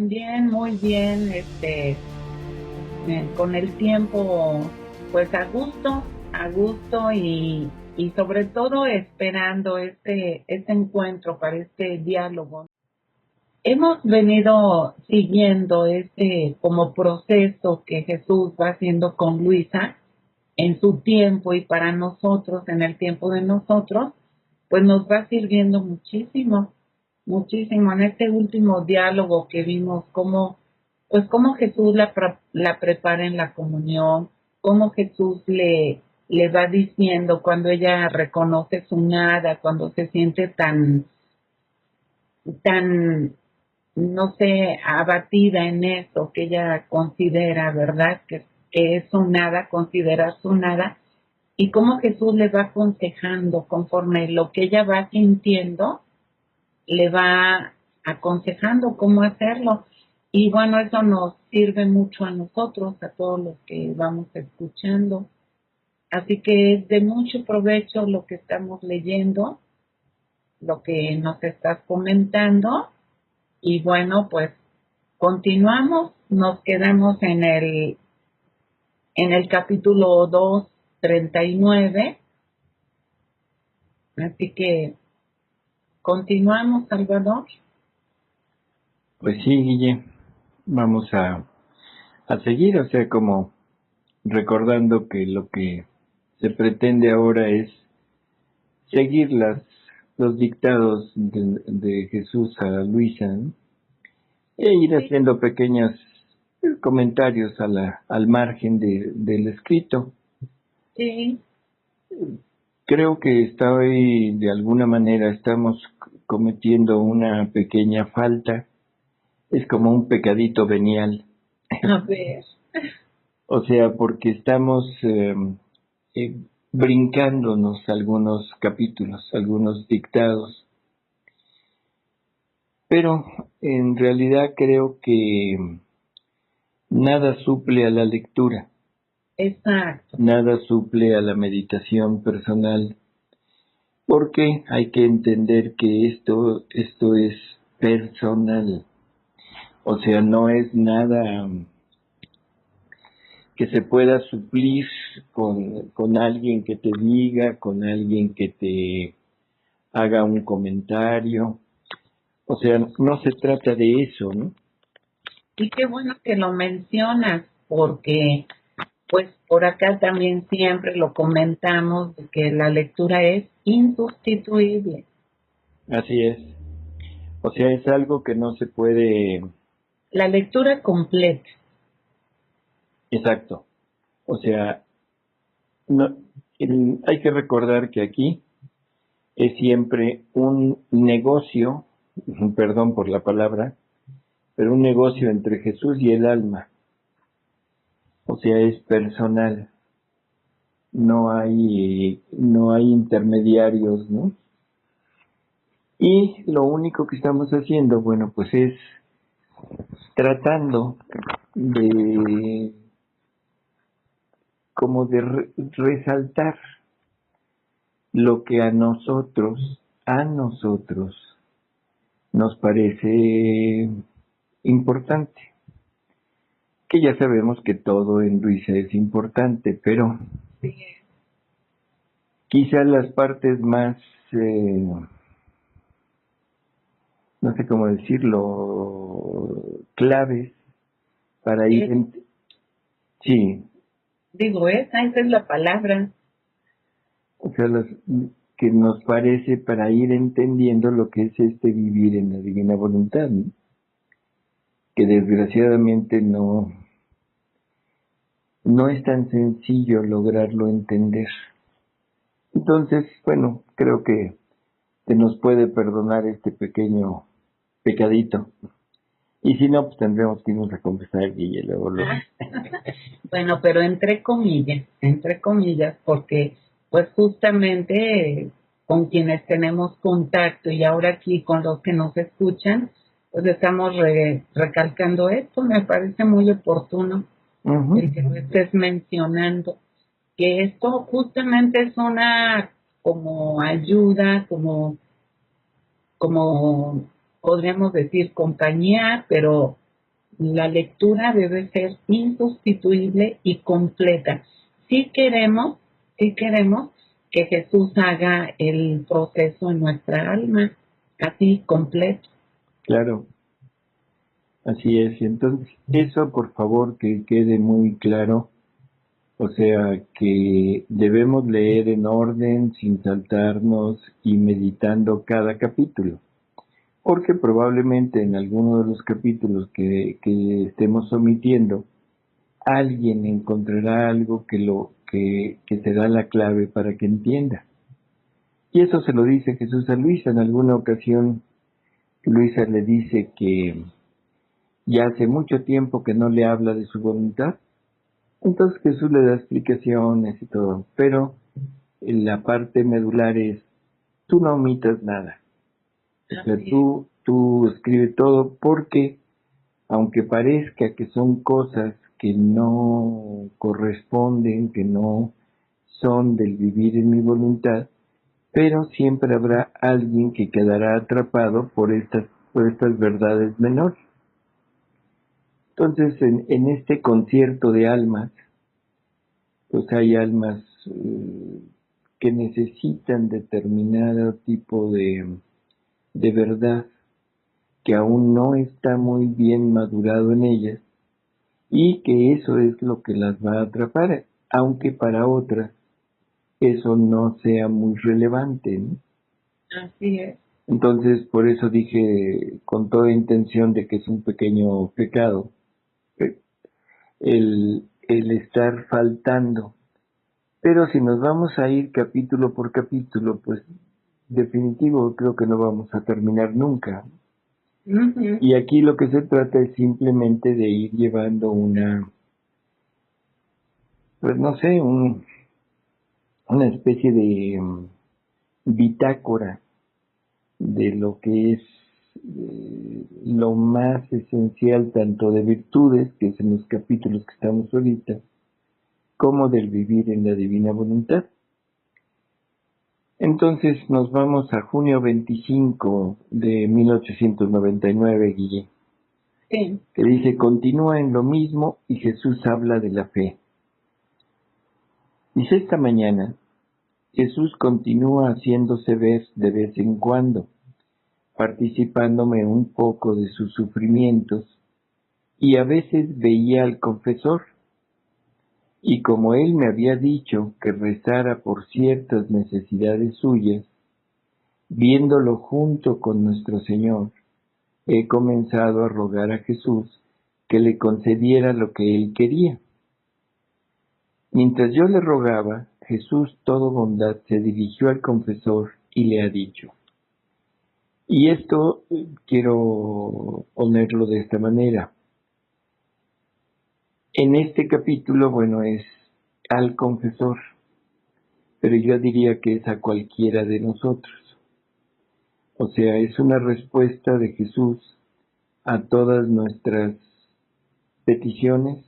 también muy bien, con el tiempo, pues a gusto y sobre todo esperando este encuentro para este diálogo. Hemos venido siguiendo este como proceso que Jesús va haciendo con Luisa en su tiempo y para nosotros, en el tiempo de nosotros, pues nos va sirviendo muchísimo, muchísimo en este último diálogo que vimos, cómo Jesús la prepara en la comunión, cómo Jesús le va diciendo cuando ella reconoce su nada, cuando se siente tan, no sé, abatida en eso que ella considera, ¿verdad? Que es su nada, considerar su nada, y cómo Jesús le va aconsejando conforme lo que ella va sintiendo, le va aconsejando cómo hacerlo. Y bueno, eso nos sirve mucho a nosotros, a todos los que vamos escuchando. Así que es de mucho provecho lo que estamos leyendo, lo que nos estás comentando. Y bueno, pues continuamos, nos quedamos en el capítulo 2:39. Así que continuamos, Salvador. Pues sí, Guille, vamos a seguir, o sea, como recordando que lo que se pretende ahora es seguir los dictados de Jesús a Luisa, ¿no? E ir haciendo pequeños comentarios al margen del escrito. Sí, Creo que de alguna manera estamos cometiendo una pequeña falta, es como un pecadito venial. a ver. O sea, porque estamos eh, brincándonos algunos capítulos, algunos dictados. Pero en realidad creo que nada suple a la lectura, Exacto. nada suple a la meditación personal, porque hay que entender que esto es personal. O sea, no es nada que se pueda suplir con alguien que te diga, con alguien que te haga un comentario. O sea, no se trata de eso, ¿no? Y qué bueno que lo mencionas, porque pues por acá también siempre lo comentamos, de que la lectura es insustituible. Así es. O sea, es algo que no se puede. La lectura completa. Exacto. O sea, no, hay que recordar que aquí es siempre un negocio, perdón por la palabra, pero un negocio entre Jesús y el alma. O sea, es personal. No hay intermediarios, ¿no? Y lo único que estamos haciendo, bueno, pues es tratando de como de resaltar lo que a nosotros nos parece importante. Que ya sabemos que todo en Luisa es importante, pero Sí. quizá las partes más, no sé cómo decirlo, claves para ir Es, sí, digo, esa es la palabra. o sea, las que nos parece para ir entendiendo lo que es vivir en la divina voluntad, ¿no? Que desgraciadamente no es tan sencillo lograrlo entender. Entonces, bueno, creo que se nos puede perdonar este pequeño pecadito. Y si no, pues tendremos que irnos a confesar, Guille, luego. Ah, bueno, pero entre comillas, porque pues justamente con quienes tenemos contacto y ahora aquí con los que nos escuchan, pues estamos recalcando esto. Me parece muy oportuno Ujú. el que lo estés mencionando, que esto justamente es una como ayuda, como podríamos decir compañía, pero la lectura debe ser insustituible y completa. Si queremos que Jesús haga el proceso en nuestra alma, así completo. Claro, así es. Entonces, eso por favor que quede muy claro. O sea, que debemos leer en orden, sin saltarnos y meditando cada capítulo. Porque probablemente en alguno de los capítulos que estemos omitiendo, alguien encontrará algo que se da la clave para que entienda. Y eso se lo dice Jesús a Luisa. En alguna ocasión, Luisa le dice que ya hace mucho tiempo que no le habla de su voluntad. Entonces Jesús le da explicaciones y todo, pero la parte medular es, tú no omitas nada. O sea, tú escribe todo porque, aunque parezca que son cosas que no corresponden, que no son del vivir en mi voluntad, pero siempre habrá alguien que quedará atrapado por estas verdades menores. Entonces, en este concierto de almas, pues hay almas que necesitan determinado tipo de verdad que aún no está muy bien madurado en ellas y que eso es lo que las va a atrapar, aunque para otras eso no sea muy relevante, ¿no? Así es. Entonces, por eso dije con toda intención de que es un pequeño pecado eh, el estar faltando. Pero si nos vamos a ir capítulo por capítulo, pues definitivo creo que no vamos a terminar nunca. Uh-huh. Y aquí lo que se trata es simplemente de ir llevando pues no sé, una especie de bitácora de lo que es lo más esencial tanto de virtudes, que es en los capítulos que estamos ahorita, como del vivir en la divina voluntad. Entonces nos vamos a junio 25 de 1899, Guille, Sí. que dice, continúa en lo mismo y Jesús habla de la fe. Dice, esta mañana Jesús continúa haciéndose ver de vez en cuando, participándome un poco de sus sufrimientos, y a veces veía al confesor, y como él me había dicho que rezara por ciertas necesidades suyas, viéndolo junto con nuestro Señor, he comenzado a rogar a Jesús que le concediera lo que él quería. Mientras yo le rogaba, Jesús, todo bondad, se dirigió al confesor y le ha dicho, y esto quiero ponerlo de esta manera. En este capítulo, bueno, es al confesor, pero yo diría que es a cualquiera de nosotros. O sea, es una respuesta de Jesús a todas nuestras peticiones,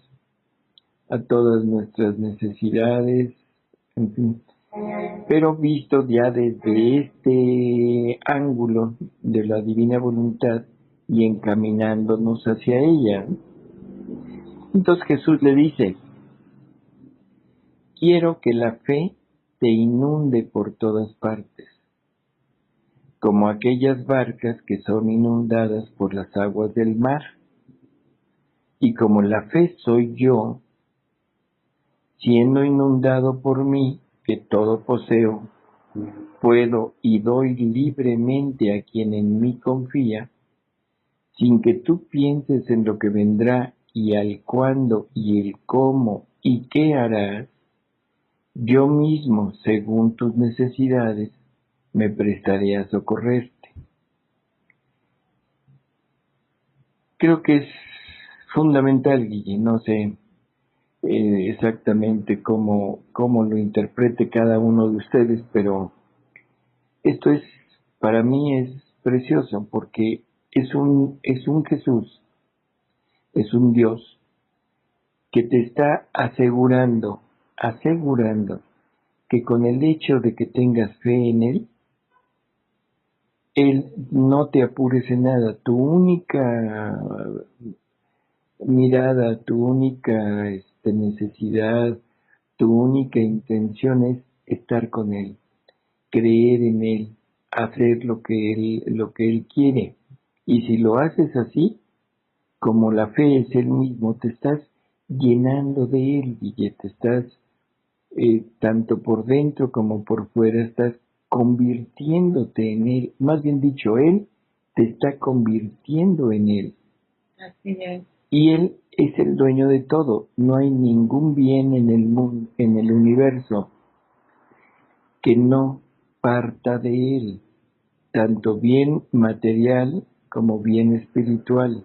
a todas nuestras necesidades, en fin. Pero visto ya desde este ángulo de la divina voluntad y encaminándonos hacia ella. Entonces Jesús le dice, quiero que la fe te inunde por todas partes, como aquellas barcas que son inundadas por las aguas del mar. Y como la fe soy yo, siendo inundado por mí, que todo poseo, puedo y doy libremente a quien en mí confía, sin que tú pienses en lo que vendrá y al cuándo y el cómo y qué harás, yo mismo, según tus necesidades, me prestaré a socorrerte. Creo que es fundamental, Guille, no sé exactamente cómo lo interprete cada uno de ustedes, pero esto es, para mí es precioso porque es un Jesús, es un Dios que te está asegurando que con el hecho de que tengas fe en Él no te apures en nada. Tu única mirada, tu única necesidad, tu única intención es estar con Él, creer en Él, hacer lo que Él quiere. Y si lo haces así, como la fe es Él mismo, te estás llenando de Él, y te estás, tanto por dentro como por fuera, estás convirtiéndote en Él. Más bien dicho, Él te está convirtiendo en Él. Así es. Y Él es el dueño de todo. No hay ningún bien en el mundo, en el universo, que no parta de Él, tanto bien material como bien espiritual.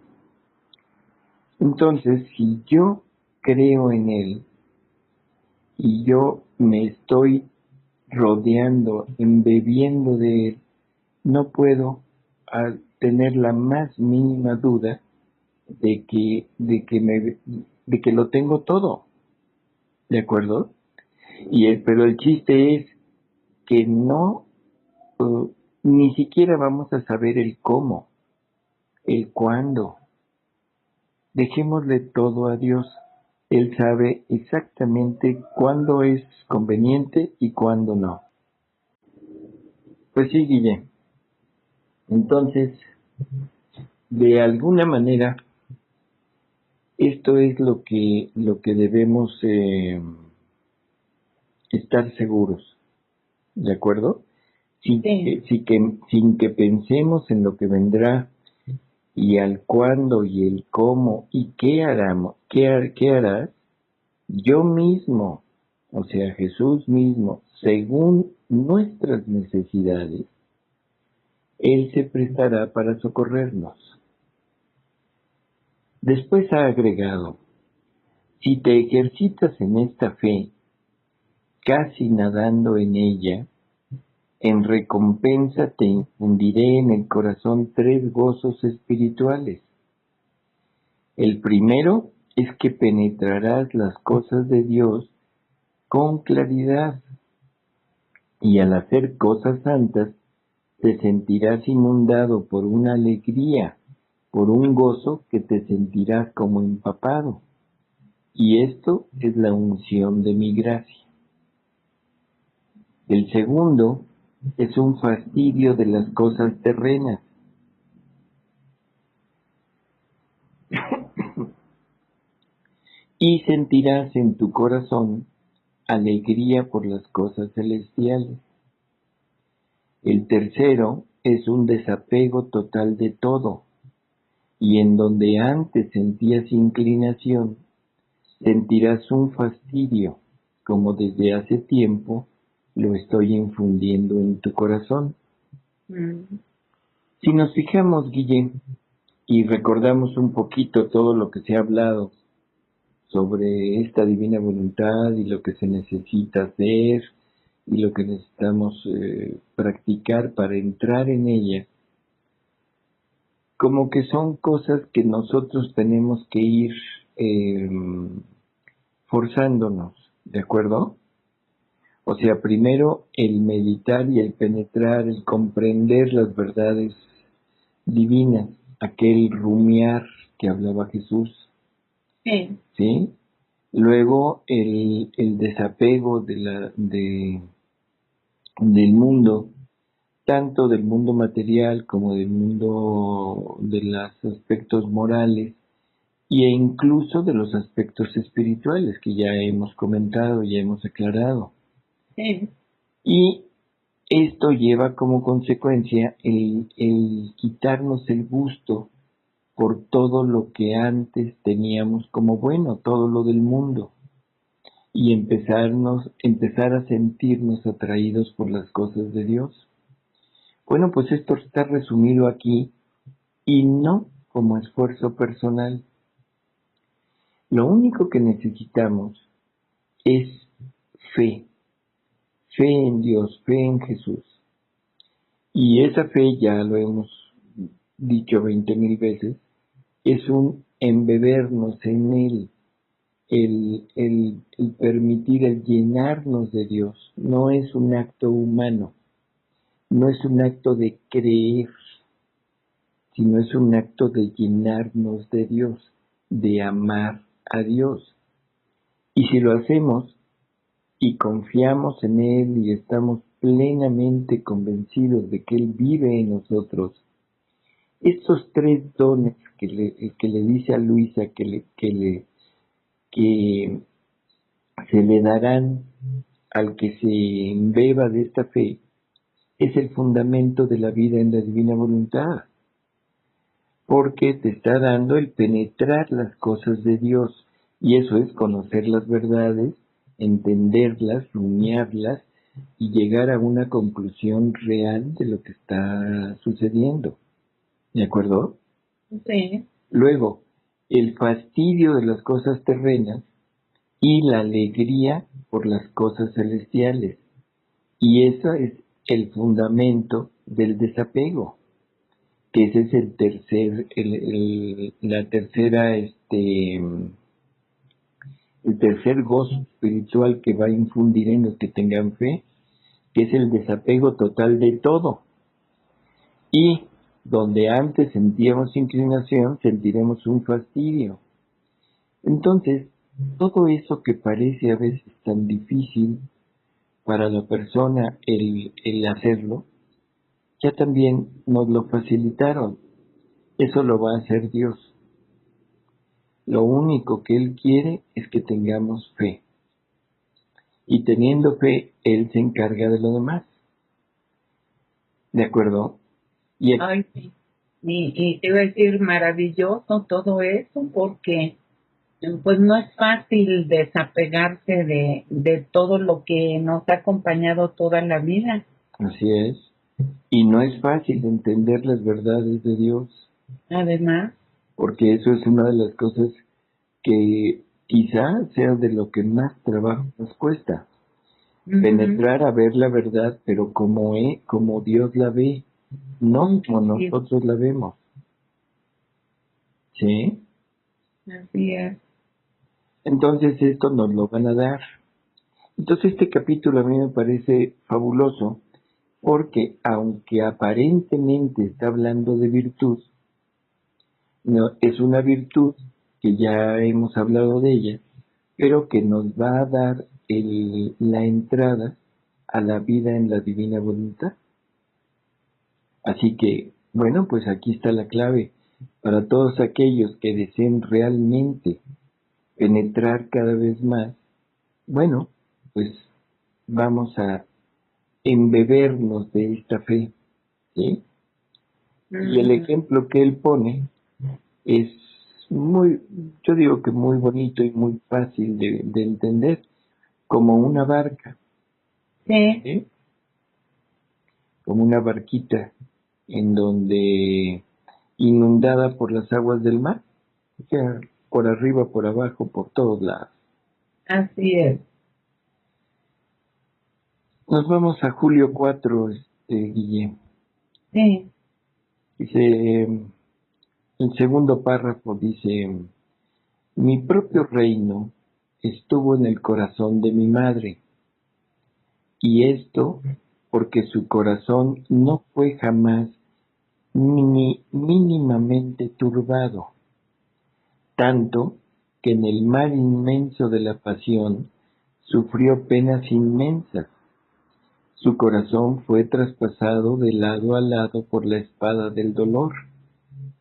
Entonces, si yo creo en Él y yo me estoy rodeando, embebiendo de Él, no puedo tener la más mínima duda de que lo tengo todo, ¿de acuerdo? Pero el chiste es que no, uh, ni siquiera vamos a saber el cómo, el cuándo. Dejémosle todo a Dios. Él sabe exactamente cuándo es conveniente y cuándo no. Pues sí, Guille. Entonces, de alguna manera, esto es lo que debemos estar seguros, ¿de acuerdo? Sí, Sin que pensemos en lo que vendrá y al cuándo y el cómo y qué haremos, qué harás, yo mismo, o sea, Jesús mismo, según nuestras necesidades, Él se prestará para socorrernos. Después ha agregado, si te ejercitas en esta fe, casi nadando en ella, en recompensa te infundiré en el corazón 3 gozos espirituales. El primero es que penetrarás las cosas de Dios con claridad, y al hacer cosas santas te sentirás inundado por una alegría, por un gozo que te sentirás como empapado. Y esto es la unción de mi gracia. El segundo es un fastidio de las cosas terrenas. Y sentirás en tu corazón alegría por las cosas celestiales. El tercero es un desapego total de todo, y en donde antes sentías inclinación, sentirás un fastidio, como desde hace tiempo lo estoy infundiendo en tu corazón. mm, Si nos fijamos, Guille, y recordamos un poquito todo lo que se ha hablado sobre esta divina voluntad y lo que se necesita hacer y lo que necesitamos practicar para entrar en ella, como que son cosas que nosotros tenemos que ir eh, forzándonos, ¿de acuerdo? O sea, primero el meditar y el penetrar, el comprender las verdades divinas, aquel rumiar que hablaba Jesús, sí, ¿sí? Luego el desapego del mundo, tanto del mundo material como del mundo de los aspectos morales e incluso de los aspectos espirituales que ya hemos comentado, ya hemos aclarado. sí, Y esto lleva como consecuencia el quitarnos el gusto por todo lo que antes teníamos como bueno, todo lo del mundo, y empezar a sentirnos atraídos por las cosas de Dios. Bueno, pues esto está resumido aquí y no como esfuerzo personal. Lo único que necesitamos es fe, fe en Dios, fe en Jesús. Y esa fe, ya lo hemos dicho 20,000 veces, es un embebernos en Él, el permitir, el llenarnos de Dios. No es un acto humano, no es un acto de creer, sino es un acto de llenarnos de Dios, de amar a Dios. Y si lo hacemos y confiamos en Él y estamos plenamente convencidos de que Él vive en nosotros, estos tres dones que le dice a Luisa que se le darán al que se embeba de esta fe, es el fundamento de la vida en la divina voluntad, porque te está dando el penetrar las cosas de Dios, y eso es conocer las verdades, entenderlas, rumiarlas y llegar a una conclusión real de lo que está sucediendo. ¿De acuerdo? Sí. Luego, el fastidio de las cosas terrenas y la alegría por las cosas celestiales. Y eso es el fundamento del desapego, que ese es el tercer, la tercera, el tercer gozo espiritual que va a infundir en los que tengan fe, que es el desapego total de todo. Y donde antes sentíamos inclinación, sentiremos un fastidio. Entonces, todo eso que parece a veces tan difícil para la persona el hacerlo, ya también nos lo facilitaron. Eso lo va a hacer Dios. Lo único que Él quiere es que tengamos fe. Y teniendo fe, Él se encarga de lo demás. ¿De acuerdo? Y Ay, sí. Y te iba a decir, maravilloso todo eso, porque pues no es fácil desapegarse de todo lo que nos ha acompañado toda la vida. así es. Y no es fácil entender las verdades de Dios, Además, porque eso es una de las cosas que quizá sea de lo que más trabajo nos cuesta. Penetrar a ver la verdad, pero como Dios la ve, no como sí, nosotros la vemos. ¿Sí? así es. Entonces esto nos lo van a dar. Entonces este capítulo a mí me parece fabuloso porque aunque aparentemente está hablando de virtud, no, es una virtud que ya hemos hablado de ella, pero que nos va a dar la entrada a la vida en la divina voluntad. Así que, bueno, pues aquí está la clave para todos aquellos que deseen realmente penetrar cada vez más. Bueno, pues vamos a embebernos de esta fe, ¿sí? Y el ejemplo que él pone es muy, yo digo que muy bonito y muy fácil de entender, como una barca, Sí, ¿sí? Como una barquita en donde inundada por las aguas del mar, o sea, por arriba, por abajo, por todos lados. así es. Nos vamos a Julio 4, Guille. Sí. Dice, el segundo párrafo dice, mi propio reino estuvo en el corazón de mi madre, y esto porque su corazón no fue jamás ni mínimamente turbado, tanto que en el mar inmenso de la pasión sufrió penas inmensas. Su corazón fue traspasado de lado a lado por la espada del dolor,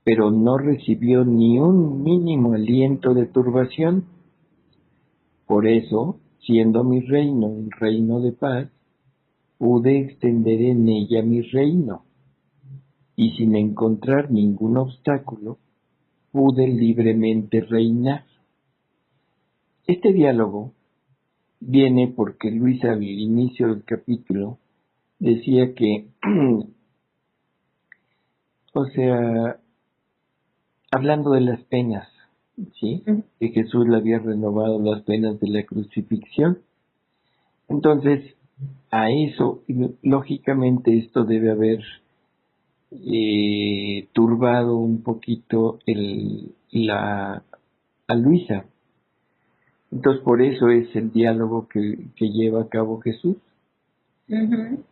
pero no recibió ni un mínimo aliento de turbación. Por eso, siendo mi reino un reino de paz, pude extender en ella mi reino, y sin encontrar ningún obstáculo, pude libremente reinar. Este diálogo viene porque Luisa al inicio del capítulo decía que, o sea, hablando de las penas, ¿sí? Que Jesús le había renovado las penas de la crucifixión. Entonces, a eso, lógicamente, esto debe haber turbado un poquito a Luisa. Entonces, por eso es el diálogo que lleva a cabo Jesús,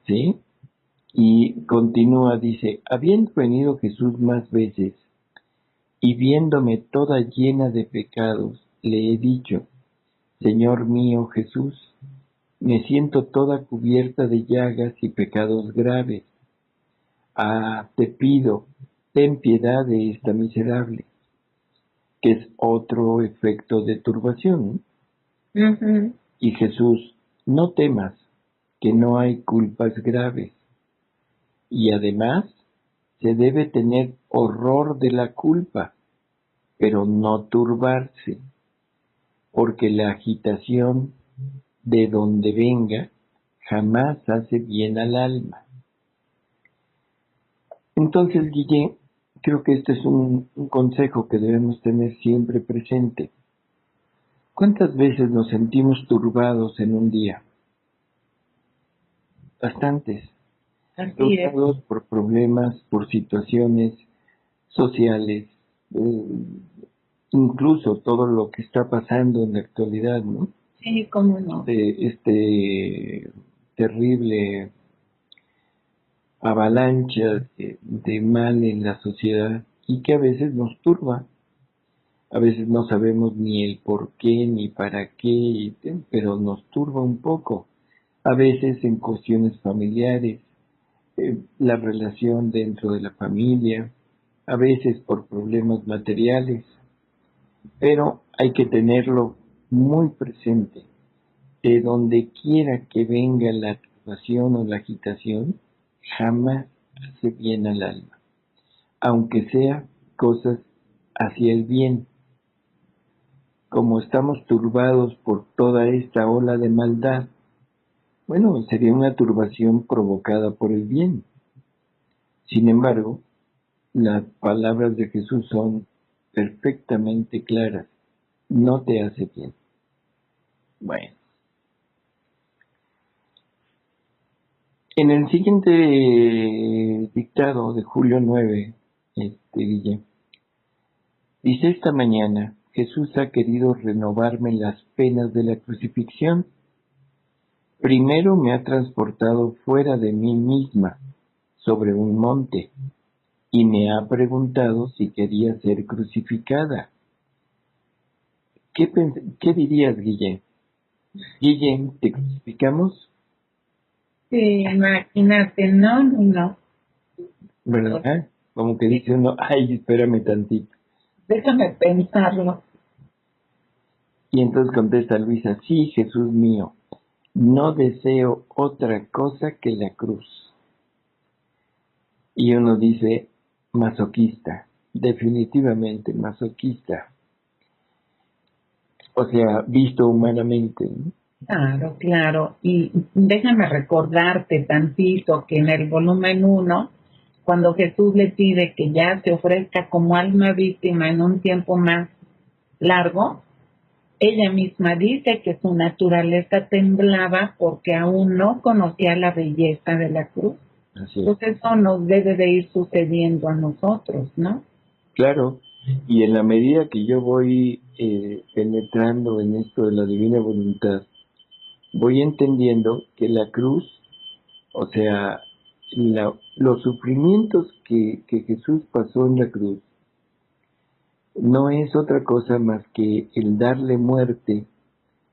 ¿sí? Y continúa, dice, habiendo venido Jesús más veces y viéndome toda llena de pecados, le he dicho, Señor mío Jesús, me siento toda cubierta de llagas y pecados graves. Te pido, ten piedad de esta miserable, que es otro efecto de turbación. Ujú. Y Jesús, no temas, que no hay culpas graves. Y además, se debe tener horror de la culpa, pero no turbarse, porque la agitación de donde venga jamás hace bien al alma. Entonces, Guille, creo que este es un consejo que debemos tener siempre presente. ¿Cuántas veces nos sentimos turbados en un día? Bastantes. Así es. Turbados por problemas, por situaciones sociales, eh, incluso todo lo que está pasando en la actualidad, ¿no? Sí, cómo no. Este terrible avalancha de mal en la sociedad y que a veces nos turba. A veces no sabemos ni el por qué ni para qué, pero nos turba un poco. A veces en cuestiones familiares, la relación dentro de la familia, a veces por problemas materiales, pero hay que tenerlo muy presente. De donde quiera que venga la turbación o la agitación, jamás hace bien al alma, aunque sea cosas hacia el bien. Como estamos turbados por toda esta ola de maldad, bueno, sería una turbación provocada por el bien. Sin embargo, las palabras de Jesús son perfectamente claras. No te hace bien. Bueno, en el siguiente dictado de julio 9, Guille, dice: esta mañana Jesús ha querido renovarme las penas de la crucifixión. Primero me ha transportado fuera de mí misma, sobre un monte, y me ha preguntado si quería ser crucificada. ¿Qué dirías, Guille? Guille, ¿te crucificamos? Sí, imagínate, no, no, no. ¿Verdad? Como que Sí, dice uno, ay, espérame tantito. déjame pensarlo. Y entonces contesta Luisa, sí, Jesús mío, no deseo otra cosa que la cruz. Y uno dice, masoquista, definitivamente masoquista. O sea, visto humanamente, ¿no? Claro, claro. Y déjame recordarte tantito que en el volumen 1, cuando Jesús le pide que ya se ofrezca como alma víctima en un tiempo más largo, ella misma dice que su naturaleza temblaba porque aún no conocía la belleza de la cruz. Así es. Entonces eso nos debe de ir sucediendo a nosotros, ¿no? Claro, y en la medida que yo voy penetrando en esto de la divina voluntad, voy entendiendo que la cruz, o sea, los sufrimientos que Jesús pasó en la cruz, no es otra cosa más que el darle muerte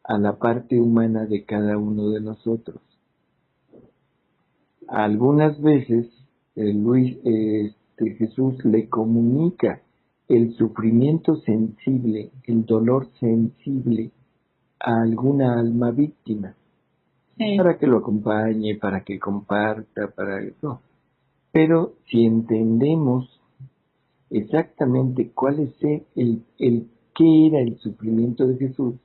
a la parte humana de cada uno de nosotros. Algunas veces Jesús le comunica el sufrimiento sensible, el dolor sensible a alguna alma víctima, Sí, para que lo acompañe, para que comparta, para eso. Pero si entendemos exactamente cuál es qué era el sufrimiento de Jesús,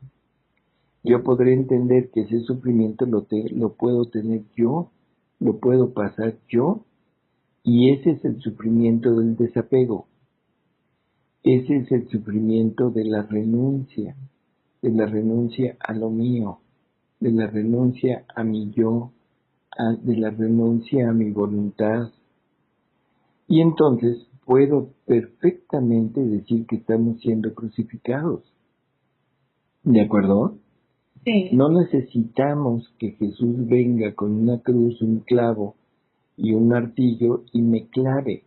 yo podré entender que ese sufrimiento lo puedo tener yo, lo puedo pasar yo, y ese es el sufrimiento del desapego, ese es el sufrimiento de la renuncia a lo mío, de la renuncia a mi yo, de la renuncia a mi voluntad. Y entonces puedo perfectamente decir que estamos siendo crucificados. ¿De acuerdo? sí, No necesitamos que Jesús venga con una cruz, un clavo y un martillo y me clave.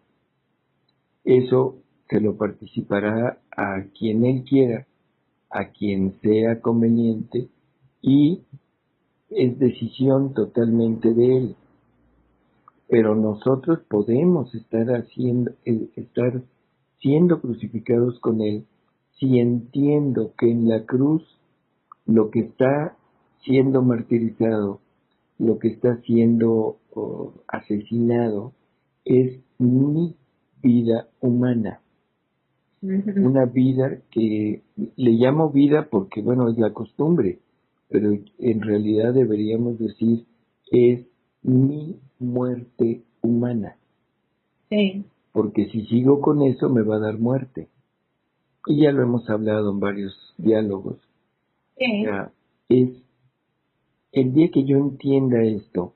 Eso se lo participará a quien Él quiera, a quien sea conveniente, y es decisión totalmente de Él. Pero nosotros podemos estar siendo crucificados con Él si entiendo que en la cruz lo que está siendo martirizado, lo que está siendo asesinado, es mi vida humana. Una vida que le llamo vida porque, bueno, es la costumbre, pero en realidad deberíamos decir es mi muerte humana. Sí. Porque si sigo con eso me va a dar muerte. Y ya lo hemos hablado en varios diálogos. Sí. O sea, es el día que yo entienda esto,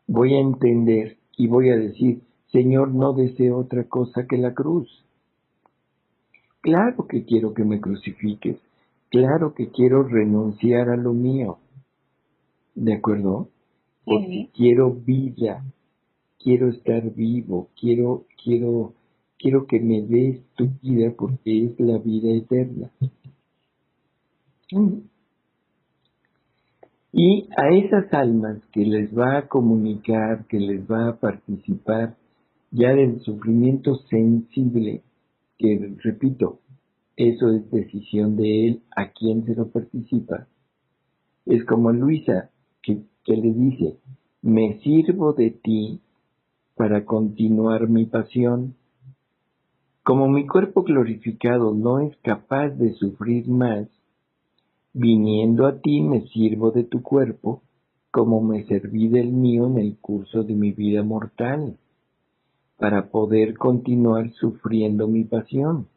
voy a entender y voy a decir, Señor, no deseo otra cosa que la cruz. Claro que quiero que me crucifiques. Claro que quiero renunciar a lo mío. ¿De acuerdo? Porque quiero vida. Quiero estar vivo. Quiero que me des tu vida porque es la vida eterna. Y a esas almas que les va a comunicar, que les va a participar ya del sufrimiento sensible, que repito, eso es decisión de él a quien se lo participa. Es como Luisa, que le dice, me sirvo de ti para continuar mi pasión. Como mi cuerpo glorificado no es capaz de sufrir más, viniendo a ti me sirvo de tu cuerpo, como me serví del mío en el curso de mi vida mortal, para poder continuar sufriendo mi pasión,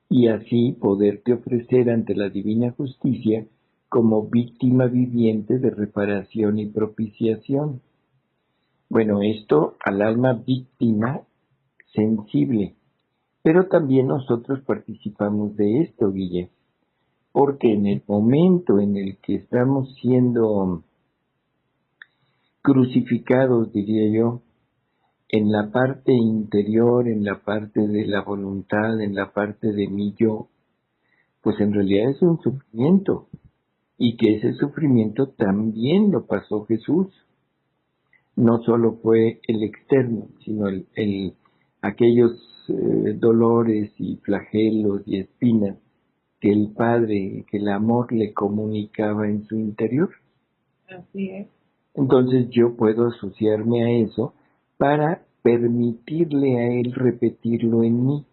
y así poderte ofrecer ante la divina justicia como víctima viviente de reparación y propiciación. Bueno, esto al alma víctima sensible, pero también nosotros participamos de esto, Guille, porque en el momento en el que estamos siendo crucificados, diría yo, en la parte interior, en la parte de la voluntad, en la parte de mi yo, pues en realidad es un sufrimiento, y que ese sufrimiento también lo pasó Jesús. No solo fue el externo, sino aquellos dolores y flagelos y espinas que el Padre, que el amor le comunicaba en su interior. Así es. Entonces yo puedo asociarme a eso para permitirle a Él repetirlo en mí.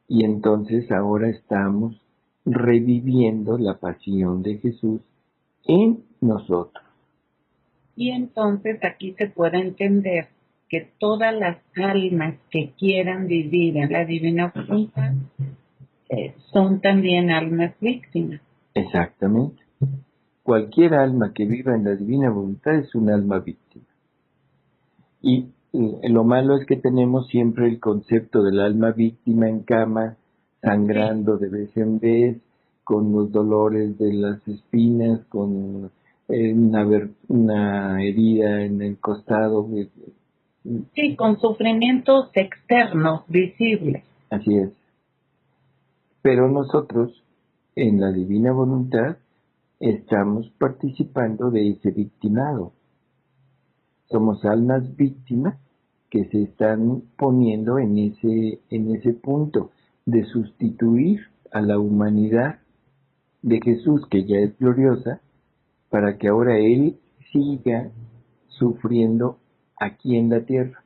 Y entonces ahora estamos reviviendo la pasión de Jesús en nosotros. Y entonces aquí se puede entender que todas las almas que quieran vivir en la divina voluntad son también almas víctimas. Exactamente. Cualquier alma que viva en la divina voluntad es un alma víctima. Y lo malo es que tenemos siempre el concepto del alma víctima en cama, sangrando de vez en vez, con los dolores de las espinas, con una herida en el costado. Sí, con sufrimientos externos, visibles. Así es. Pero nosotros, en la divina voluntad, estamos participando de ese victimado. Somos almas víctimas que se están poniendo en ese punto de sustituir a la humanidad de Jesús, que ya es gloriosa, para que ahora Él siga sufriendo aquí en la tierra,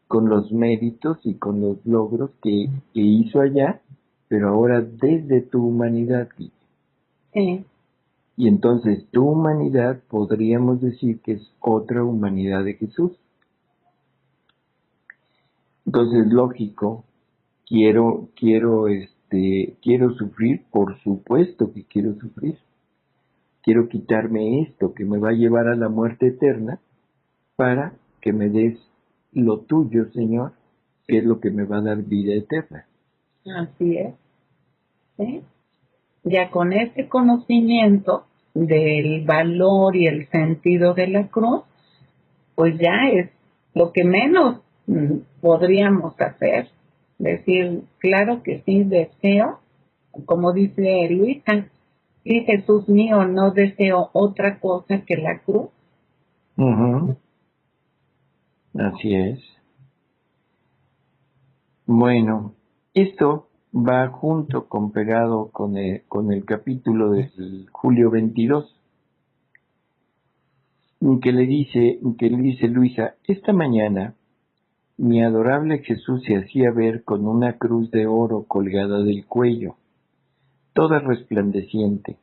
con los méritos y con los logros que hizo allá, pero ahora desde tu humanidad. Sí. Y entonces tu humanidad podríamos decir que es otra humanidad de Jesús. Entonces, lógico, quiero sufrir, por supuesto que quiero sufrir. Quiero quitarme esto que me va a llevar a la muerte eterna para que me des lo tuyo, Señor, que es lo que me va a dar vida eterna. Así es. ¿Sí? Ya con este conocimiento del valor y el sentido de la cruz, pues ya es lo que menos podríamos hacer. Decir, claro que sí, deseo, como dice Luisa, y Jesús mío, no deseo otra cosa que la cruz. Ujú. Así es. Bueno, esto va junto con pegado con el capítulo del Julio 22, que le dice Luisa, esta mañana mi adorable Jesús se hacía ver con una cruz de oro colgada del cuello, toda resplandeciente,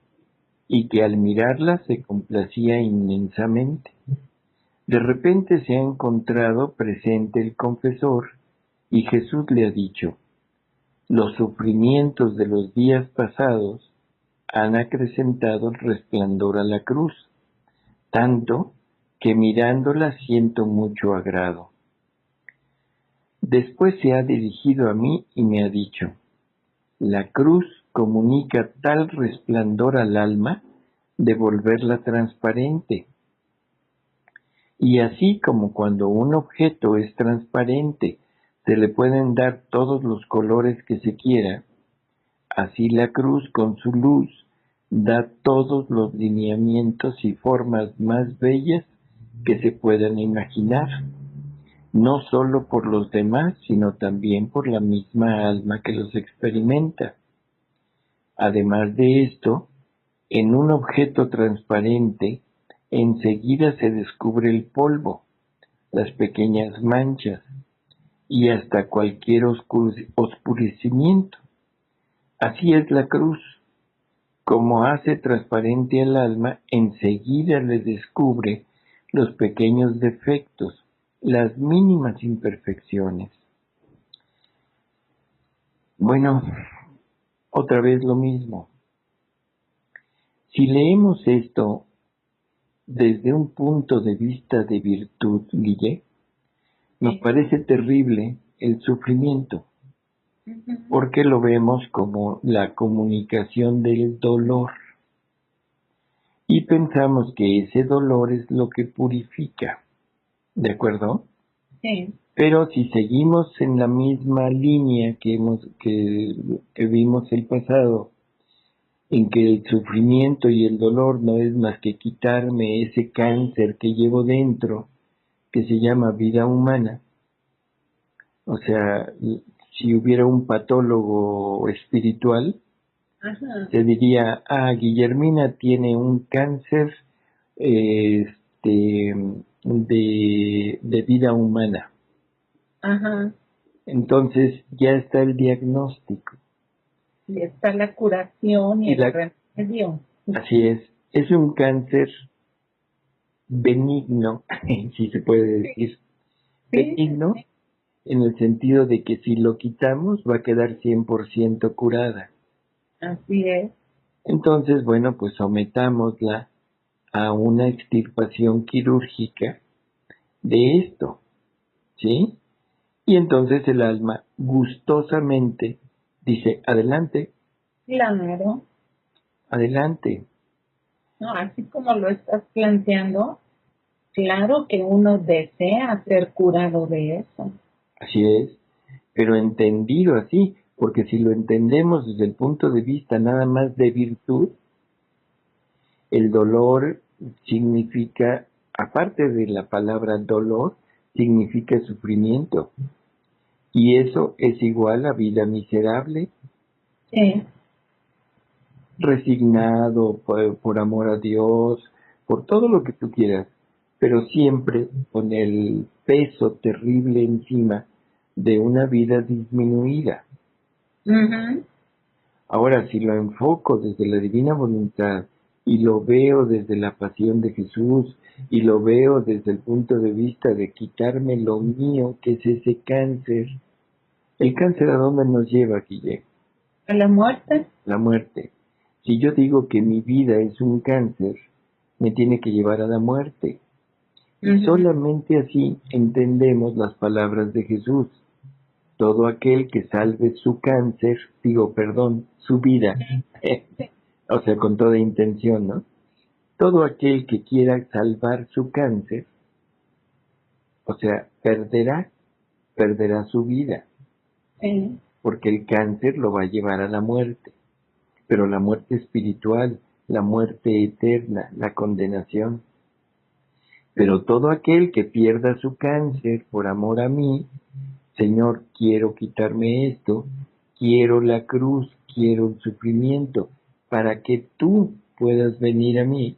y que al mirarla se complacía inmensamente. De repente se ha encontrado presente el confesor y Jesús le ha dicho, los sufrimientos de los días pasados han acrecentado el resplandor a la cruz, tanto que mirándola siento mucho agrado. Después se ha dirigido a mí y me ha dicho, la cruz comunica tal resplandor al alma de volverla transparente. Y así como cuando un objeto es transparente, se le pueden dar todos los colores que se quiera, así la cruz con su luz da todos los lineamientos y formas más bellas que se puedan imaginar, no solo por los demás, sino también por la misma alma que los experimenta. Además de esto, en un objeto transparente, enseguida se descubre el polvo, las pequeñas manchas y hasta cualquier oscurecimiento. Así es la cruz. Como hace transparente el alma, enseguida le descubre los pequeños defectos, las mínimas imperfecciones. Bueno, otra vez lo mismo. Si leemos esto desde un punto de vista de virtud, Guille, nos parece terrible el sufrimiento, porque lo vemos como la comunicación del dolor y pensamos que ese dolor es lo que purifica, ¿de acuerdo? Sí. Pero si seguimos en la misma línea que vimos el pasado, en que el sufrimiento y el dolor no es más que quitarme ese cáncer que llevo dentro, que se llama vida humana, o sea, si hubiera un patólogo espiritual, Ajá. se diría, Guillermina tiene un cáncer de vida humana. Ajá. Entonces ya está el diagnóstico. Y está la curación y Y el remedio. así es un cáncer benigno, si se puede decir, Sí, benigno en el sentido de que si lo quitamos va a quedar 100% curada. así es. Entonces, bueno, pues sometámosla a una extirpación quirúrgica de esto, ¿sí? Y entonces el alma gustosamente dice, adelante, Claro. adelante. No, así como lo estás planteando, claro que uno desea ser curado de eso. Así es, pero entendido así, porque si lo entendemos desde el punto de vista nada más de virtud, el dolor significa, aparte de la palabra dolor, significa sufrimiento. Y eso es igual a vida miserable, Sí. resignado por amor a Dios, por todo lo que tú quieras, pero siempre con el peso terrible encima de una vida disminuida. Ujú. Ahora, si lo enfoco desde la divina voluntad y lo veo desde la pasión de Jesús y lo veo desde el punto de vista de quitarme lo mío, que es ese cáncer, ¿el cáncer a dónde nos lleva, Guille? A la muerte. La muerte. Si yo digo que mi vida es un cáncer, me tiene que llevar a la muerte. Y Ujú. solamente así entendemos las palabras de Jesús. Todo aquel que salve su cáncer, su vida, Sí. o sea, con toda intención, ¿no? Todo aquel que quiera salvar su cáncer, o sea, perderá su vida. Sí. porque el cáncer lo va a llevar a la muerte, pero la muerte espiritual, la muerte eterna, la condenación. Pero todo aquel que pierda su cáncer por amor a mí, Señor, quiero quitarme esto, quiero la cruz, quiero el sufrimiento, para que tú puedas venir a mí,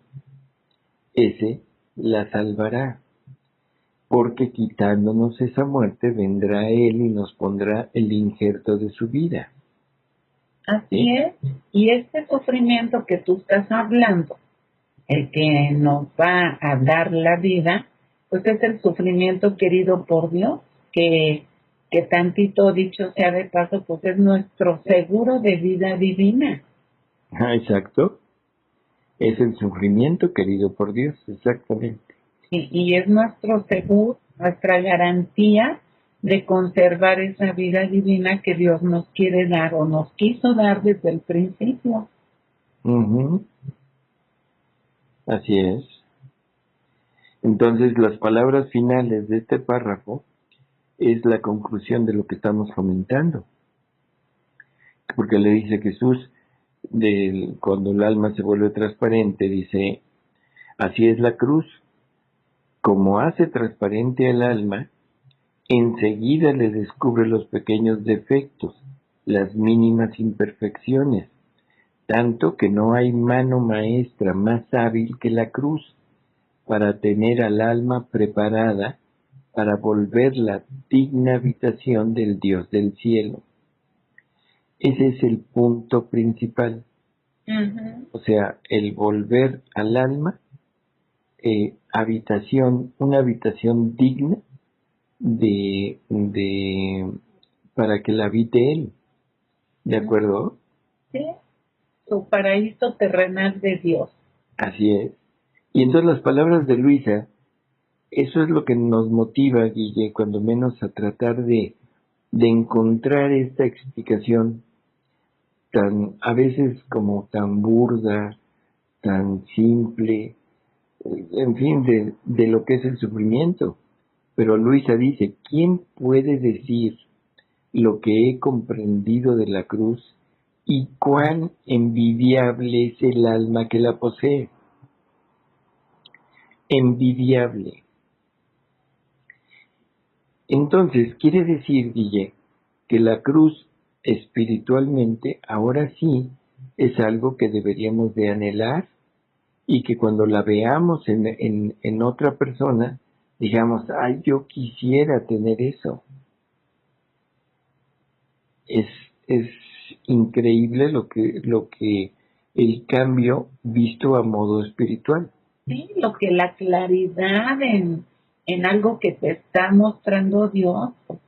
ese la salvará, porque quitándonos esa muerte vendrá Él y nos pondrá el injerto de su vida. Así ¿Sí? es. Y este sufrimiento que tú estás hablando, el que nos va a dar la vida, pues es el sufrimiento querido por Dios, que tantito dicho sea de paso, pues es nuestro seguro de vida divina. Ah, exacto. Es el sufrimiento querido por Dios, exactamente. Y es nuestro seguro, nuestra garantía de conservar esa vida divina que Dios nos quiere dar o nos quiso dar desde el principio. Ujú, así es. Entonces, las palabras finales de este párrafo es la conclusión de lo que estamos comentando, porque le dice Jesús, cuando el alma se vuelve transparente, dice, así es la cruz, como hace transparente el alma, enseguida le descubre los pequeños defectos, las mínimas imperfecciones, tanto que no hay mano maestra más hábil que la cruz para tener al alma preparada para volverla digna habitación del Dios del cielo. Ese es el punto principal, Uh-huh. o sea, el volver al alma una habitación digna de para que la habite él, ¿de acuerdo? Sí, su paraíso terrenal de Dios. Así es. Y entonces las palabras de Luisa, eso es lo que nos motiva, Guille, cuando menos a tratar de encontrar esta explicación tan, a veces como tan burda, tan simple, en fin, de lo que es el sufrimiento. Pero Luisa dice, ¿quién puede decir lo que he comprendido de la cruz y cuán envidiable es el alma que la posee? Envidiable. Entonces, quiere decir, Guille, que la cruz espiritualmente ahora sí es algo que deberíamos de anhelar y que cuando la veamos en otra persona, digamos, ay, yo quisiera tener eso. Es, es increíble lo que el cambio visto a modo espiritual. Sí, lo que la claridad en algo que te está mostrando Dios, pues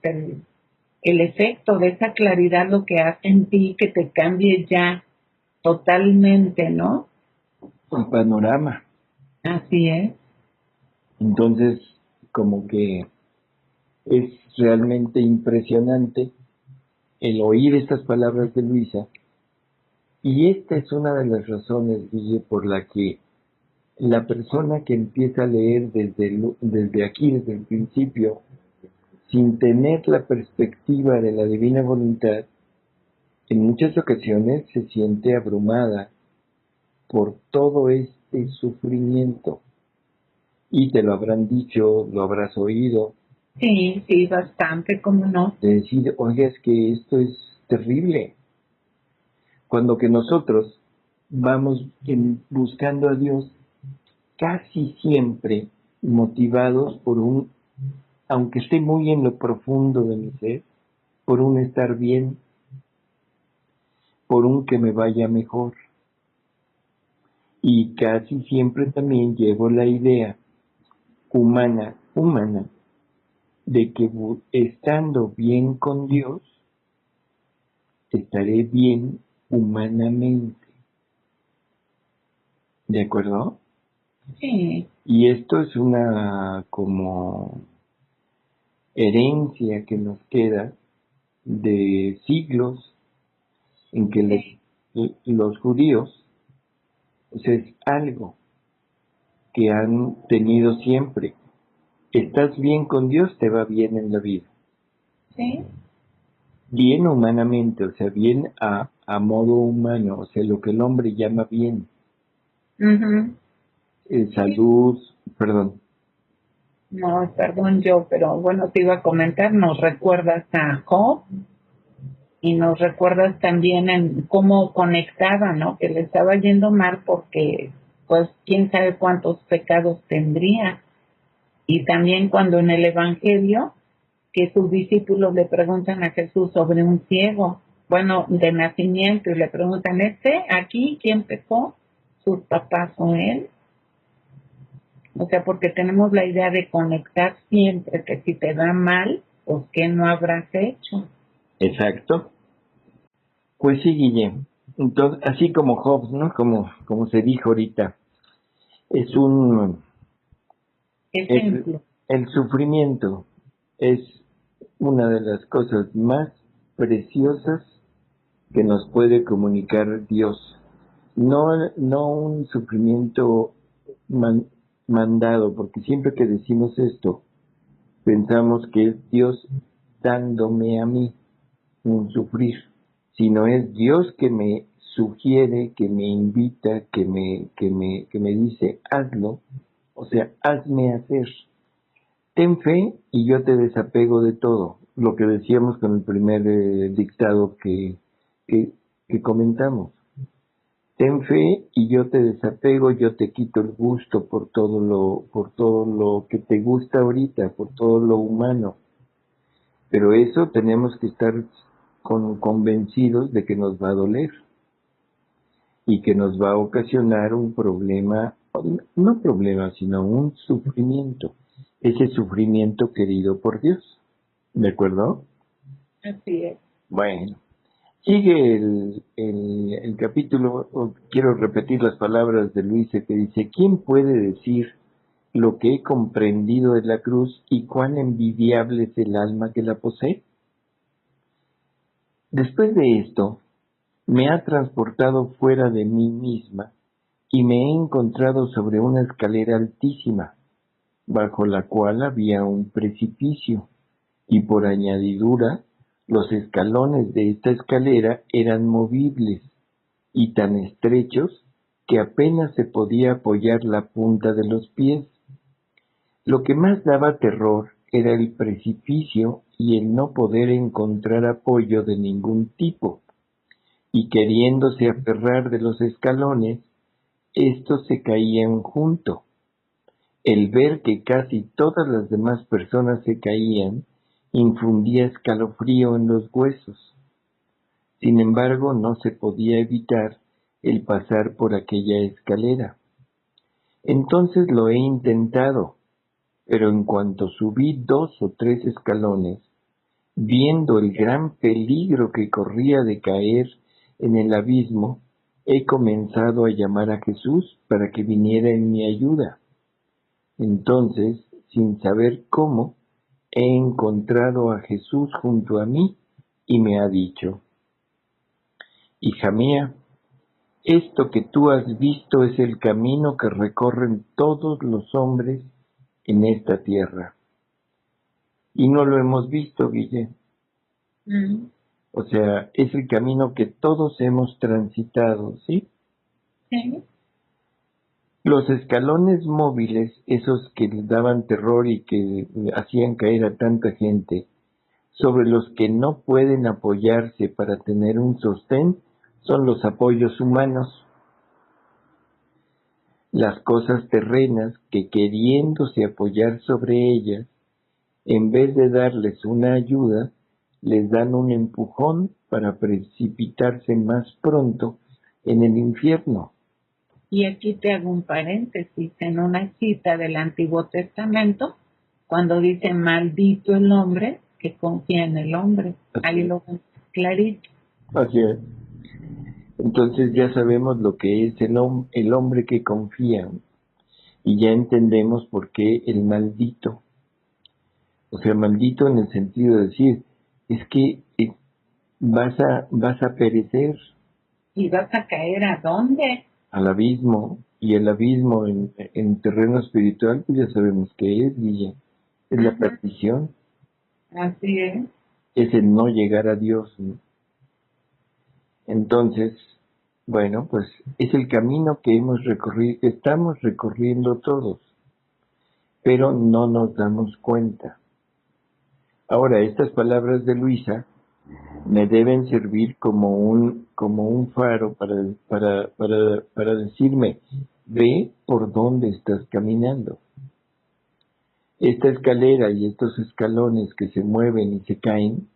el efecto de esa claridad lo que hace en ti que te cambie ya totalmente, ¿no? Un panorama. Así es. Entonces, como que es realmente impresionante el oír estas palabras de Luisa, y esta es una de las razones, Guille, por la que la persona que empieza a leer desde aquí, desde el principio, sin tener la perspectiva de la divina voluntad, en muchas ocasiones se siente abrumada por todo este sufrimiento. Y te lo habrán dicho, lo habrás oído, Sí, sí, bastante, ¿cómo no? de decir, oiga, es que esto es terrible. Cuando que nosotros vamos buscando a Dios casi siempre motivados por aunque esté muy en lo profundo de mi ser, por un estar bien, por un que me vaya mejor. Y casi siempre también llevo la idea humana, de que estando bien con Dios, estaré bien humanamente. ¿De acuerdo? Sí, Y esto es una como herencia que nos queda de siglos en que sí, los judíos, pues es algo que han tenido siempre. Estás bien con Dios, te va bien en la vida. sí. bien humanamente, o sea, bien a modo humano, o sea, lo que el hombre llama bien, Ujú. Sí. salud, perdón. No, perdón yo, pero bueno, te iba a comentar, nos recuerdas a Job y nos recuerdas también en cómo conectaba, ¿no? Que le estaba yendo mal porque, pues, quién sabe cuántos pecados tendría. Y también cuando en el Evangelio, que sus discípulos le preguntan a Jesús sobre un ciego, bueno, de nacimiento, y le preguntan, aquí, ¿quién pecó? ¿Sus papás o él? O sea, porque tenemos la idea de conectar siempre, que si te va mal, pues, ¿qué no habrás hecho? Exacto. Pues sí, Guille. Entonces, así como Hobbes, ¿no? Como se dijo ahorita, es un, el, Ejemplo. el sufrimiento es una de las cosas más preciosas que nos puede comunicar Dios. No, no un sufrimiento man- mandado, porque siempre que decimos esto, pensamos que es Dios dándome a mí un sufrir, sino es Dios que me sugiere, que me invita, que me dice, hazlo, o sea, hazme hacer. Ten fe y yo te desapego de todo. Lo que decíamos con el primer dictado que, que comentamos. Ten fe y yo te desapego, yo te quito el gusto por todo lo que te gusta ahorita, por todo lo humano. Pero eso tenemos que estar convencidos de que nos va a doler y que nos va a ocasionar un problema, no problema, sino un sufrimiento. Ese sufrimiento querido por Dios. ¿De acuerdo? Así es. Bueno, sigue el capítulo, quiero repetir las palabras de Luisa que dice, ¿quién puede decir lo que he comprendido de la cruz y cuán envidiable es el alma que la posee? Después de esto, me ha transportado fuera de mí misma y me he encontrado sobre una escalera altísima, bajo la cual había un precipicio, y por añadidura, los escalones de esta escalera eran movibles y tan estrechos que apenas se podía apoyar la punta de los pies. Lo que más daba terror era el precipicio y el no poder encontrar apoyo de ningún tipo, y queriéndose aferrar de los escalones, estos se caían junto. El ver que casi todas las demás personas se caían infundía escalofrío en los huesos. Sin embargo, no se podía evitar el pasar por aquella escalera. Entonces lo he intentado, pero en cuanto subí 2 o 3 escalones, viendo el gran peligro que corría de caer en el abismo, he comenzado a llamar a Jesús para que viniera en mi ayuda. Entonces, sin saber cómo, he encontrado a Jesús junto a mí y me ha dicho, hija mía, esto que tú has visto es el camino que recorren todos los hombres en esta tierra. Y no lo hemos visto, Guille. Mm. O sea, es el camino que todos hemos transitado, ¿sí? Sí. Los escalones móviles, esos que les daban terror y que hacían caer a tanta gente, sobre los que no pueden apoyarse para tener un sostén, son los apoyos humanos, las cosas terrenas que queriéndose apoyar sobre ellas, en vez de darles una ayuda, les dan un empujón para precipitarse más pronto en el infierno. Y aquí te hago un paréntesis en una cita del Antiguo Testamento, cuando dice maldito el hombre que confía en el hombre. Ahí Así es. lo ves clarito. Así es. Entonces ya sabemos lo que es el hombre que confía y ya entendemos por qué el maldito. O sea, maldito en el sentido de decir, es que vas a perecer ¿Y vas a caer a dónde? al abismo, y el abismo en terreno espiritual, pues ya sabemos qué es, Guille, es la Ujú. perdición. Así es. es el no llegar a Dios, ¿no? Entonces, bueno, pues es el camino que hemos recorrido, que estamos recorriendo todos, pero no nos damos cuenta. Ahora, estas palabras de Luisa me deben servir como un faro para decirme, ve por dónde estás caminando. Esta escalera y estos escalones que se mueven y se caen,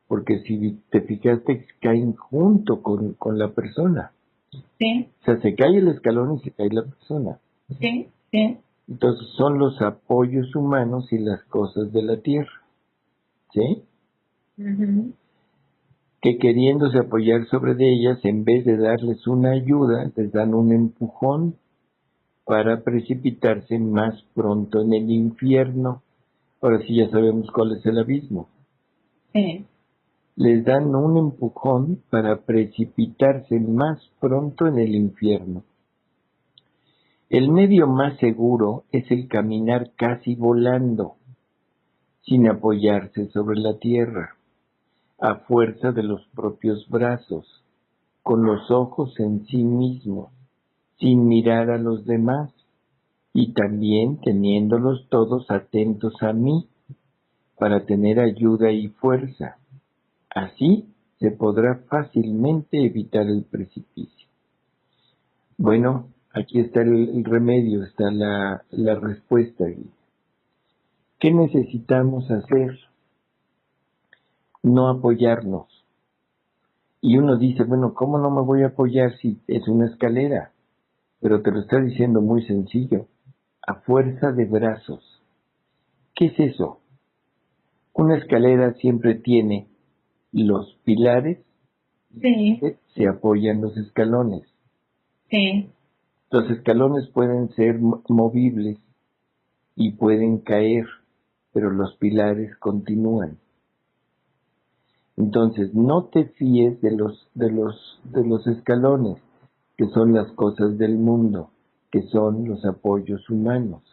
porque si te fijaste, caen junto con la persona. Sí, O sea, se cae el escalón y se cae la persona. sí, sí. Entonces son los apoyos humanos y las cosas de la tierra, ¿sí? Ujú. Que queriéndose apoyar sobre de ellas, en vez de darles una ayuda, les dan un empujón para precipitarse más pronto en el infierno. Ahora sí ya sabemos cuál es el abismo. Sí, Les dan un empujón para precipitarse más pronto en el infierno. El medio más seguro es el caminar casi volando, sin apoyarse sobre la tierra, a fuerza de los propios brazos, con los ojos en sí mismo, sin mirar a los demás, y también teniéndolos todos atentos a mí, para tener ayuda y fuerza. Así se podrá fácilmente evitar el precipicio. Bueno, aquí está el remedio, está la respuesta. ¿Qué necesitamos hacer? No apoyarnos. Y uno dice, bueno, ¿cómo no me voy a apoyar si es una escalera? Pero te lo está diciendo muy sencillo, a fuerza de brazos. ¿Qué es eso? Una escalera siempre tiene los pilares, sí, se apoyan los escalones. sí. Los escalones pueden ser movibles y pueden caer, pero los pilares continúan. Entonces, no te fíes de los escalones, que son las cosas del mundo, que son los apoyos humanos.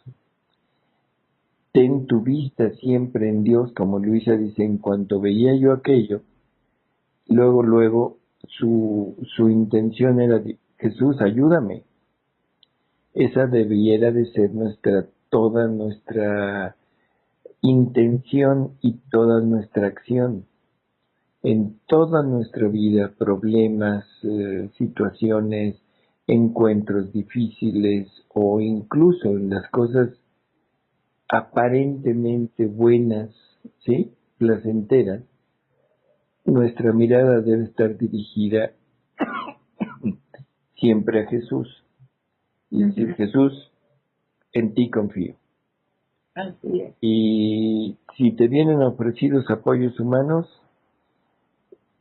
Ten tu vista siempre en Dios, como Luisa dice, en cuanto veía yo aquello, luego, su intención era, Jesús, ayúdame. Esa debiera de ser toda nuestra intención y toda nuestra acción. En toda nuestra vida, problemas, situaciones, encuentros difíciles o incluso en las cosas aparentemente buenas, ¿sí? Placenteras, nuestra mirada debe estar dirigida siempre a Jesús. Y decir, Jesús, en ti confío. Así es. Y si te vienen ofrecidos apoyos humanos,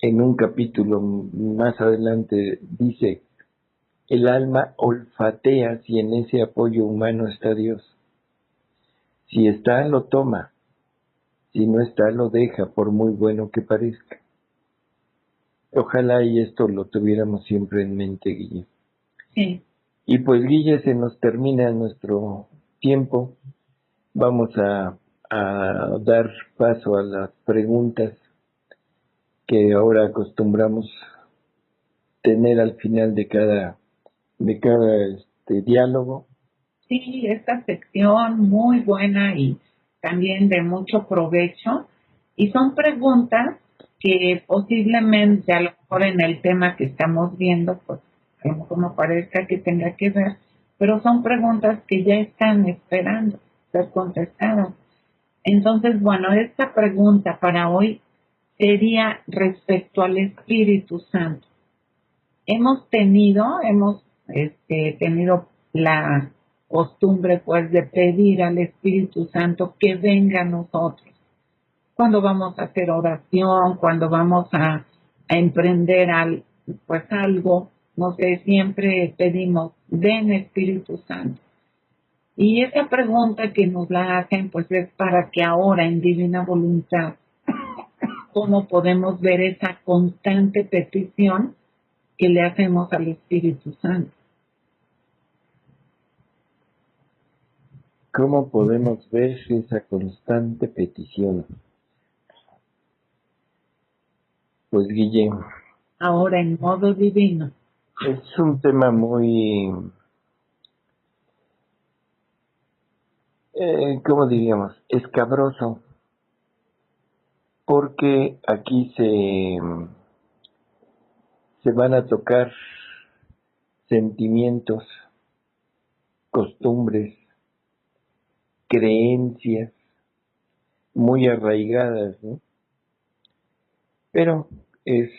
en un capítulo más adelante dice, el alma olfatea si en ese apoyo humano está Dios. Si está, lo toma. Si no está, lo deja, por muy bueno que parezca. Ojalá y esto lo tuviéramos siempre en mente, Guille. Sí. Y pues, Guille, se nos termina nuestro tiempo. Vamos a dar paso a las preguntas que ahora acostumbramos tener al final de cada diálogo. Sí, esta sección muy buena y también de mucho provecho. Y son preguntas que posiblemente, a lo mejor en el tema que estamos viendo, pues a lo mejor no parezca que tenga que ver, pero son preguntas que ya están esperando ser contestadas. Entonces, bueno, esta pregunta para hoy sería respecto al Espíritu Santo. Hemos tenido la costumbre pues de pedir al Espíritu Santo que venga a nosotros. Cuando vamos a hacer oración, cuando vamos a emprender pues algo, no sé, siempre pedimos, ven Espíritu Santo. Y esa pregunta que nos la hacen pues es para que ahora en divina voluntad, ¿cómo podemos ver esa constante petición que le hacemos al Espíritu Santo? ¿Cómo podemos ver esa constante petición? Pues Guille, ahora en modo divino. es un tema muy, ¿cómo diríamos? Escabroso, porque aquí se van a tocar sentimientos, costumbres, creencias muy arraigadas, ¿no? Pero es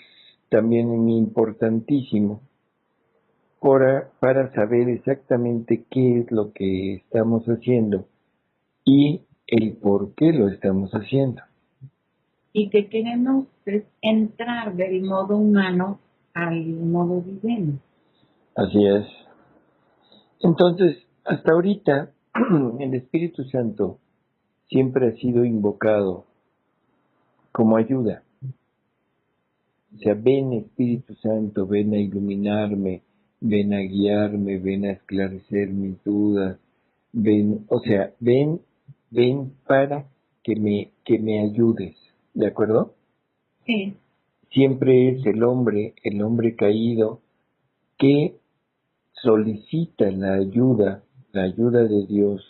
también importantísimo para saber exactamente qué es lo que estamos haciendo y el por qué lo estamos haciendo. Y que queremos es entrar del modo humano al modo divino. Así es. Entonces, hasta ahorita, el Espíritu Santo siempre ha sido invocado como ayuda. O sea, ven Espíritu Santo, ven a iluminarme, ven a guiarme, ven a esclarecer mis dudas, ven, o sea, ven para que me ayudes, ¿de acuerdo? Sí. Siempre es el hombre caído, que solicita la ayuda de Dios,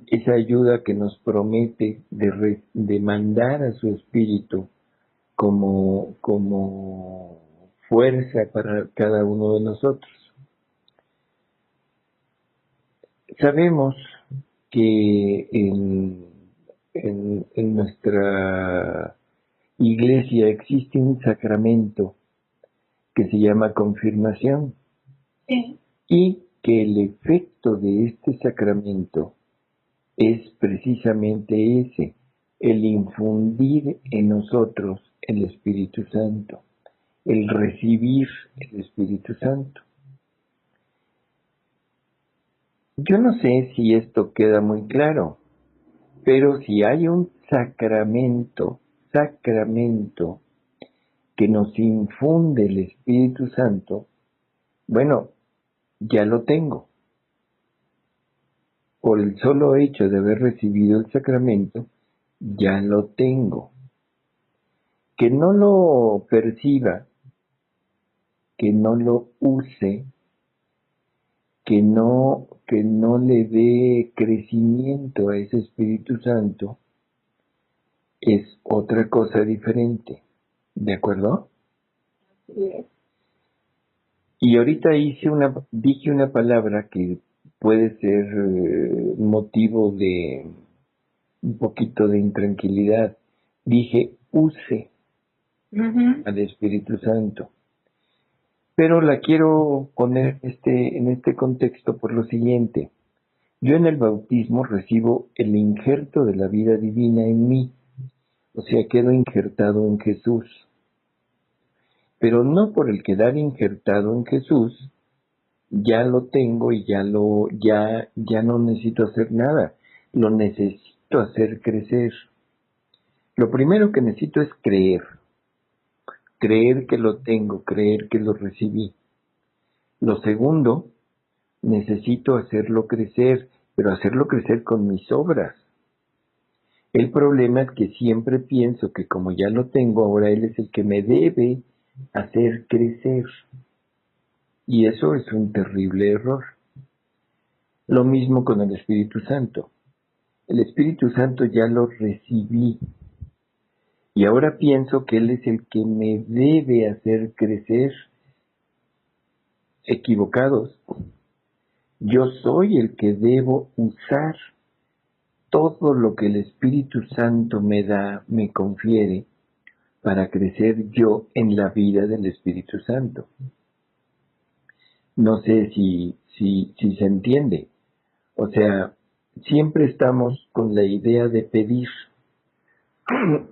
esa ayuda que nos promete de mandar a su Espíritu como fuerza para cada uno de nosotros. Sabemos que en nuestra iglesia existe un sacramento que se llama confirmación. Sí. Y que el efecto de este sacramento es precisamente ese, el infundir en nosotros el Espíritu Santo, el recibir el Espíritu Santo. Yo no sé si esto queda muy claro, pero si hay un sacramento que nos infunde el Espíritu Santo, bueno, ya lo tengo. Por el solo hecho de haber recibido el sacramento, ya lo tengo. Que no lo perciba, que no lo use, que no le dé crecimiento a ese Espíritu Santo, es otra cosa diferente. ¿De acuerdo? Sí. Y ahorita dije una palabra que puede ser motivo de un poquito de intranquilidad. Dije use al Espíritu Santo. Pero la quiero poner en este contexto por lo siguiente. Yo en el bautismo recibo el injerto de la vida divina en mí, o sea, quedo injertado en Jesús. Pero no por el quedar injertado en Jesús, ya lo tengo y ya no necesito hacer nada. Lo necesito hacer crecer. Lo primero que necesito es creer que lo tengo, creer que lo recibí. Lo segundo, necesito hacerlo crecer, pero hacerlo crecer con mis obras. El problema es que siempre pienso que como ya lo tengo, ahora Él es el que me debe hacer crecer. Y eso es un terrible error. Lo mismo con el Espíritu Santo. El Espíritu Santo ya lo recibí. Y ahora pienso que Él es el que me debe hacer crecer. Equivocados. Yo soy el que debo usar todo lo que el Espíritu Santo me da, me confiere, para crecer yo en la vida del Espíritu Santo. No sé si se entiende. O sea, siempre estamos con la idea de pedir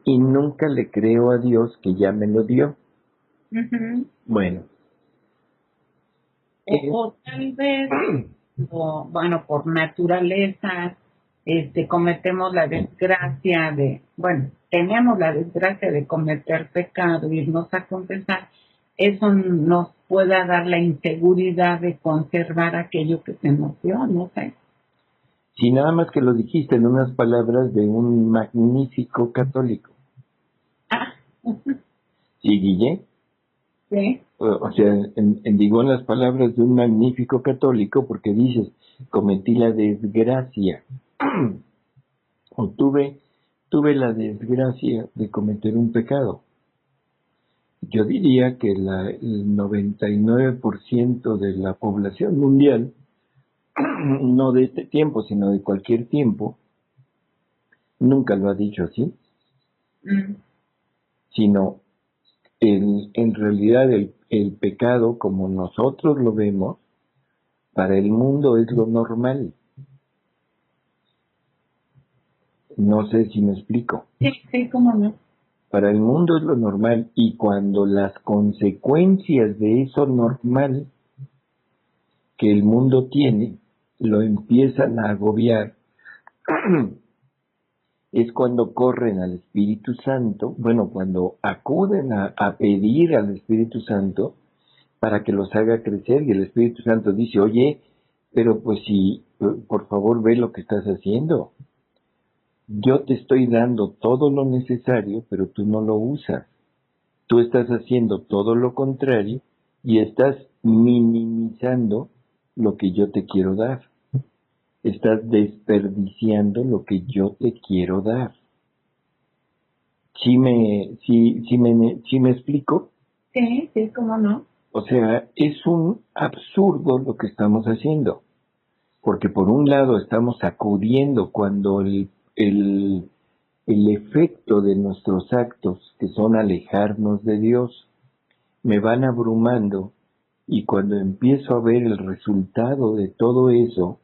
y nunca le creo a Dios que ya me lo dio. Bueno. O tal vez, bueno, por naturaleza, cometemos la desgracia tenemos la desgracia de cometer pecado, irnos a confesar, eso nos pueda dar la inseguridad de conservar aquello que se nos dio, no sé. Si nada más que lo dijiste en unas palabras de un magnífico católico. ¿Sí, Guille? Sí. O sea, digo en las palabras de un magnífico católico, porque dices, cometí la desgracia, o tuve la desgracia de cometer un pecado. Yo diría que el 99% de la población mundial, no de este tiempo, sino de cualquier tiempo, nunca lo ha dicho así, Mm. sino en realidad el pecado, como nosotros lo vemos, para el mundo es lo normal. No sé si me explico. Sí, sí, cómo no. Para el mundo es lo normal y cuando las consecuencias de eso normal que el mundo tiene lo empiezan a agobiar, es cuando corren al Espíritu Santo, bueno, cuando acuden a pedir al Espíritu Santo para que los haga crecer y el Espíritu Santo dice, oye, pero pues si, por favor ve lo que estás haciendo. Yo te estoy dando todo lo necesario, pero tú no lo usas. Tú estás haciendo todo lo contrario y estás minimizando lo que yo te quiero dar. Estás desperdiciando lo que yo te quiero dar. ¿Sí me explico? Sí, sí, cómo no. O sea, es un absurdo lo que estamos haciendo, porque por un lado estamos acudiendo cuando el efecto de nuestros actos, que son alejarnos de Dios, me van abrumando y cuando empiezo a ver el resultado de todo eso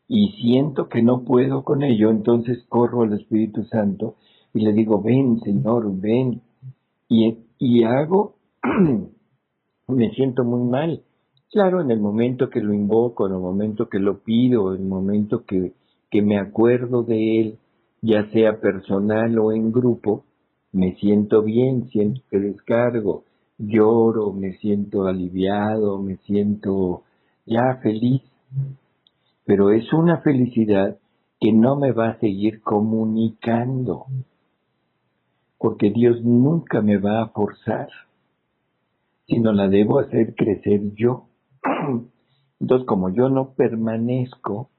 y siento que no puedo con ello, entonces corro al Espíritu Santo y le digo, ven Señor, ven, y hago, me siento muy mal. Claro, en el momento que lo invoco, en el momento que lo pido, en el momento que me acuerdo de él, ya sea personal o en grupo, me siento bien, siento que descargo, lloro, me siento aliviado, me siento ya feliz, pero es una felicidad que no me va a seguir comunicando, porque Dios nunca me va a forzar, sino la debo hacer crecer yo. Entonces, como yo no permanezco,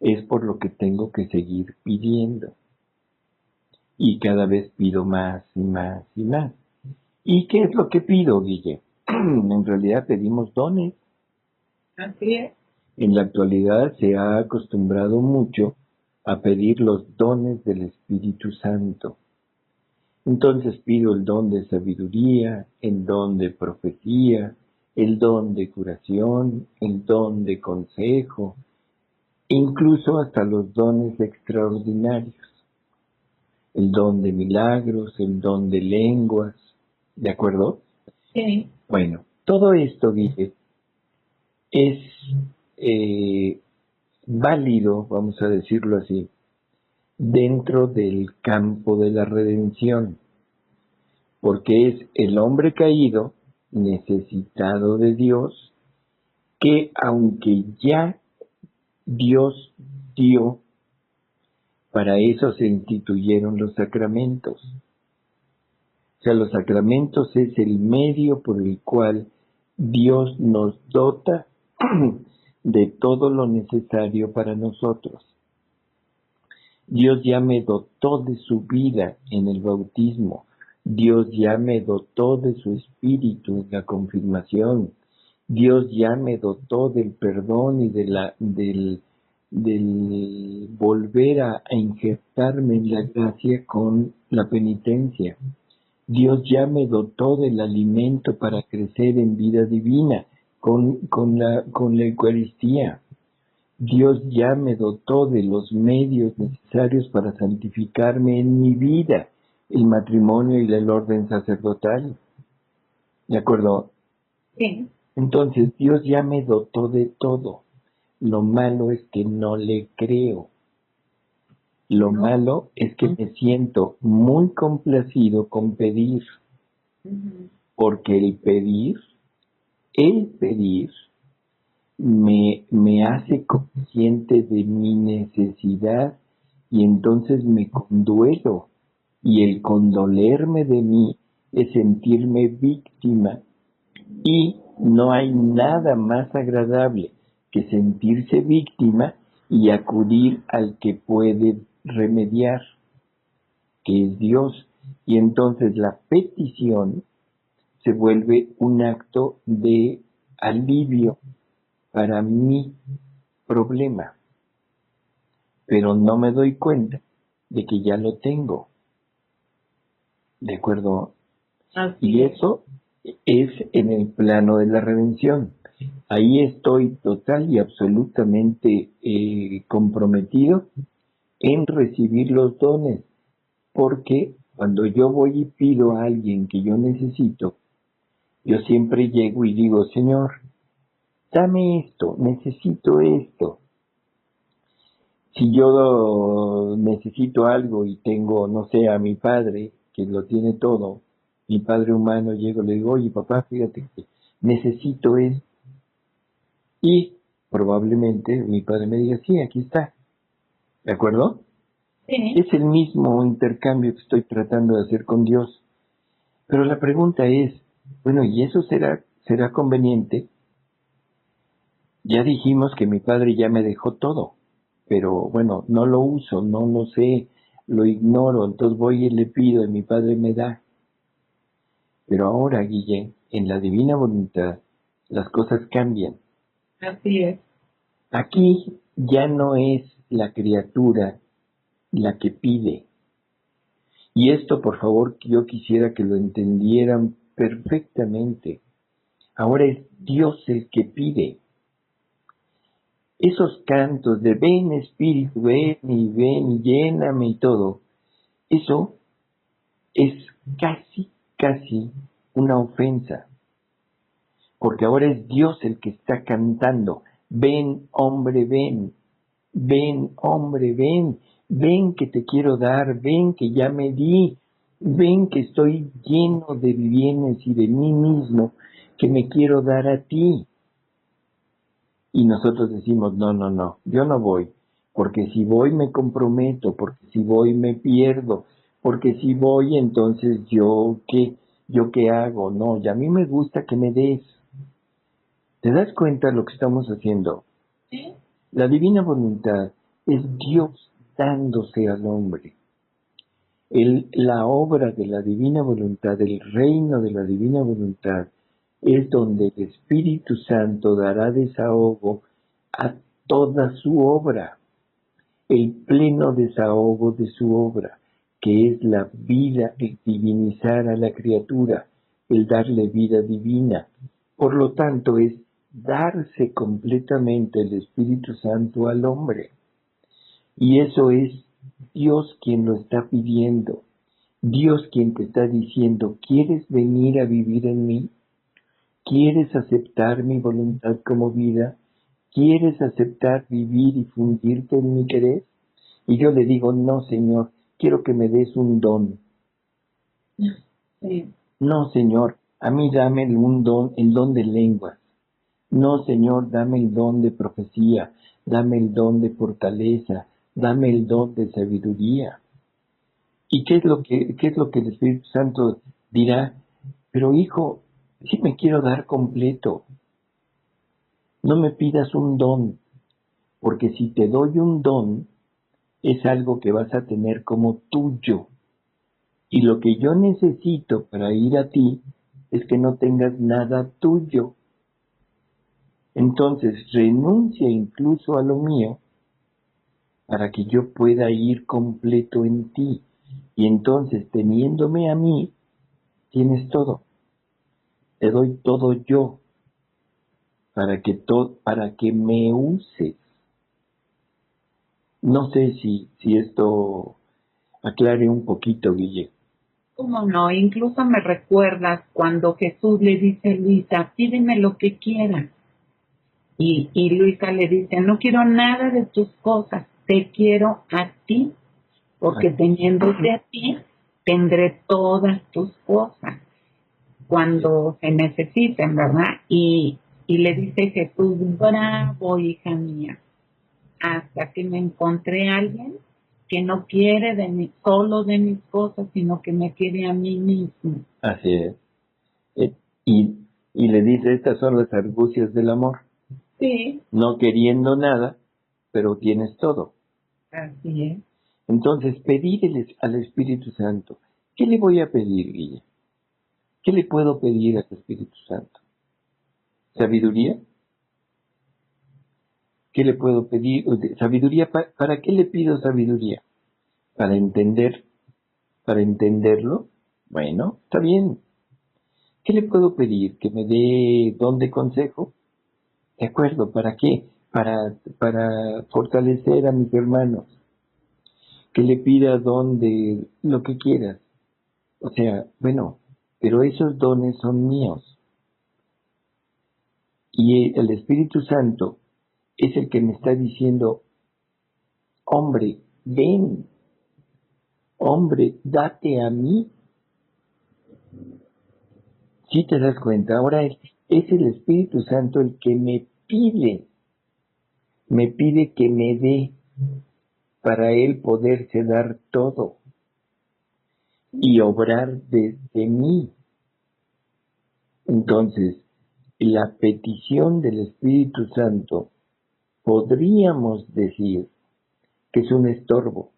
es por lo que tengo que seguir pidiendo. Y cada vez pido más y más y más. ¿Y qué es lo que pido, Guille? En realidad pedimos dones. Así es. En la actualidad se ha acostumbrado mucho a pedir los dones del Espíritu Santo. Entonces pido el don de sabiduría, el don de profecía, el don de curación, el don de consejo, incluso hasta los dones extraordinarios, el don de milagros, el don de lenguas, ¿de acuerdo? Sí. Bueno, todo esto, Guille, es válido, vamos a decirlo así, dentro del campo de la redención, porque es el hombre caído, necesitado de Dios, que aunque ya Dios dio, para eso se instituyeron los sacramentos. O sea, los sacramentos es el medio por el cual Dios nos dota de todo lo necesario para nosotros. Dios ya me dotó de su vida en el bautismo. Dios ya me dotó de su espíritu en la confirmación. Dios ya me dotó del perdón y del volver a injertarme en la gracia con la penitencia. Dios ya me dotó del alimento para crecer en vida divina con la Eucaristía. Dios ya me dotó de los medios necesarios para santificarme en mi vida, el matrimonio y el orden sacerdotal. ¿De acuerdo? Sí. Entonces, Dios ya me dotó de todo. Lo malo es que no le creo. Lo No. malo es que me siento muy complacido con pedir, Ujú. porque el pedir me hace consciente de mi necesidad y entonces me conduelo Y el condolerme de mí es sentirme víctima. Y no hay nada más agradable que sentirse víctima y acudir al que puede remediar, que es Dios. Y entonces la petición se vuelve un acto de alivio para mi problema, pero no me doy cuenta de que ya lo tengo, ¿de acuerdo? Así Y es. eso es en el plano de la redención. Ahí estoy total y absolutamente comprometido en recibir los dones, porque cuando yo voy y pido a alguien que yo necesito, yo siempre llego y digo, Señor, dame esto, necesito esto. Si yo necesito algo y tengo, no sé, a mi padre, que lo tiene todo, mi padre humano, llego y le digo, oye papá, fíjate que necesito esto. Y probablemente mi padre me diga, sí, aquí está. ¿De acuerdo? Sí, Es el mismo intercambio que estoy tratando de hacer con Dios. Pero la pregunta es, bueno, ¿y eso será conveniente? Ya dijimos que mi padre ya me dejó todo, pero bueno, no lo uso, no lo sé, lo ignoro, entonces voy y le pido y mi padre me da. Pero ahora, Guille, en la divina voluntad, las cosas cambian. así es. Aquí ya no es la criatura la que pide. Y esto, por favor, yo quisiera que lo entendieran perfectamente. Ahora es Dios el que pide. Esos cantos de ven Espíritu, ven y lléname y todo, eso es casi una ofensa, porque ahora es Dios el que está cantando, ven hombre, ven que te quiero dar, ven que ya me di, ven que estoy lleno de bienes y de mí mismo, que me quiero dar a ti. Y nosotros decimos, no, yo no voy, porque si voy me comprometo, porque si voy me pierdo, porque si voy entonces yo qué hago, no, y a mí me gusta que me des. ¿Te das cuenta de lo que estamos haciendo? Sí, La divina voluntad es Dios dándose al hombre. La obra de la divina voluntad, el reino de la divina voluntad, es donde el Espíritu Santo dará desahogo a toda su obra, el pleno desahogo de su obra, que es la vida, el divinizar a la criatura, el darle vida divina. Por lo tanto, es darse completamente el Espíritu Santo al hombre. Y eso es Dios quien lo está pidiendo. Dios quien te está diciendo, ¿quieres venir a vivir en mí? ¿Quieres aceptar mi voluntad como vida? ¿Quieres aceptar vivir y fundirte en mi querer? Y yo le digo, no, Señor, quiero que me des un don. sí, No, Señor, a mí dame un don, el don de lenguas. No, Señor, dame el don de profecía, dame el don de fortaleza, dame el don de sabiduría. ¿Y qué es lo que el Espíritu Santo dirá? Pero hijo, sí me quiero dar completo. No me pidas un don, porque si te doy un don, es algo que vas a tener como tuyo. Y lo que yo necesito para ir a ti es que no tengas nada tuyo. Entonces renuncia incluso a lo mío para que yo pueda ir completo en ti. Y entonces teniéndome a mí, tienes todo. Te doy todo yo para que me uses. No sé si esto aclare un poquito, Guille. cómo no, incluso me recuerdas cuando Jesús le dice a Luisa, pídeme lo que quieras. Y Luisa le dice, no quiero nada de tus cosas, te quiero a ti, porque teniéndote a ti, tendré todas tus cosas cuando se necesiten, ¿verdad? Y le dice Jesús, bravo, hija mía, hasta que me encontré a alguien que no quiere solo de mis cosas, sino que me quiere a mí mismo. Así es. Eh, Y, y le dice, estas son las argucias del amor. Sí, No queriendo nada, pero tienes todo. así es. Entonces, pedirle al Espíritu Santo. ¿Qué le voy a pedir, Guille? ¿Qué le puedo pedir al Espíritu Santo? ¿Sabiduría? ¿Qué le puedo pedir? ¿Sabiduría? ¿Para qué le pido sabiduría? ¿Para entender? ¿Para entenderlo? Bueno, está bien. ¿Qué le puedo pedir? ¿Que me dé don de consejo? De acuerdo, ¿para qué? Para fortalecer a mis hermanos. Que le pida don de lo que quieras. O sea, bueno, pero esos dones son míos. Y el Espíritu Santo es el que me está diciendo, hombre, ven, hombre, date a mí. Si te das cuenta, ahora es el Espíritu Santo el que me pide que me dé para él poderse dar todo y obrar desde mí. Entonces, la petición del Espíritu Santo podríamos decir que es un estorbo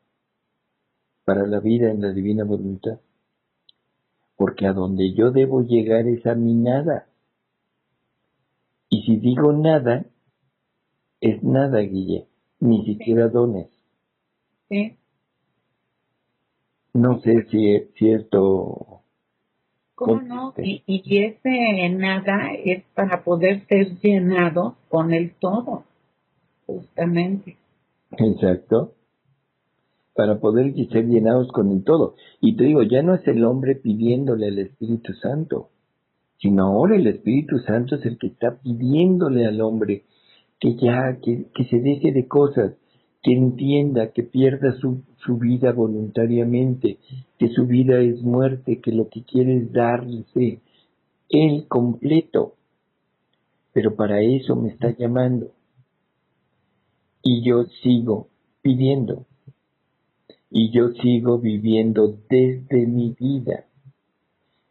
para la vida en la divina voluntad, porque a donde yo debo llegar es a mi nada. Y si digo nada, es nada, Guille, ni siquiera dones. Sí. No sé si esto ¿Cómo no? conteste. Y ese nada es para poder ser llenado con el todo, justamente. Exacto. Para poder ser llenados con el todo. Y te digo, ya no es el hombre pidiéndole al Espíritu Santo, sino ahora el Espíritu Santo es el que está pidiéndole al hombre que se deje de cosas, que entienda, que pierda su vida voluntariamente, que su vida es muerte, que lo que quiere es darse él completo. Pero para eso me está llamando. Y yo sigo pidiendo. Y yo sigo viviendo desde mi vida.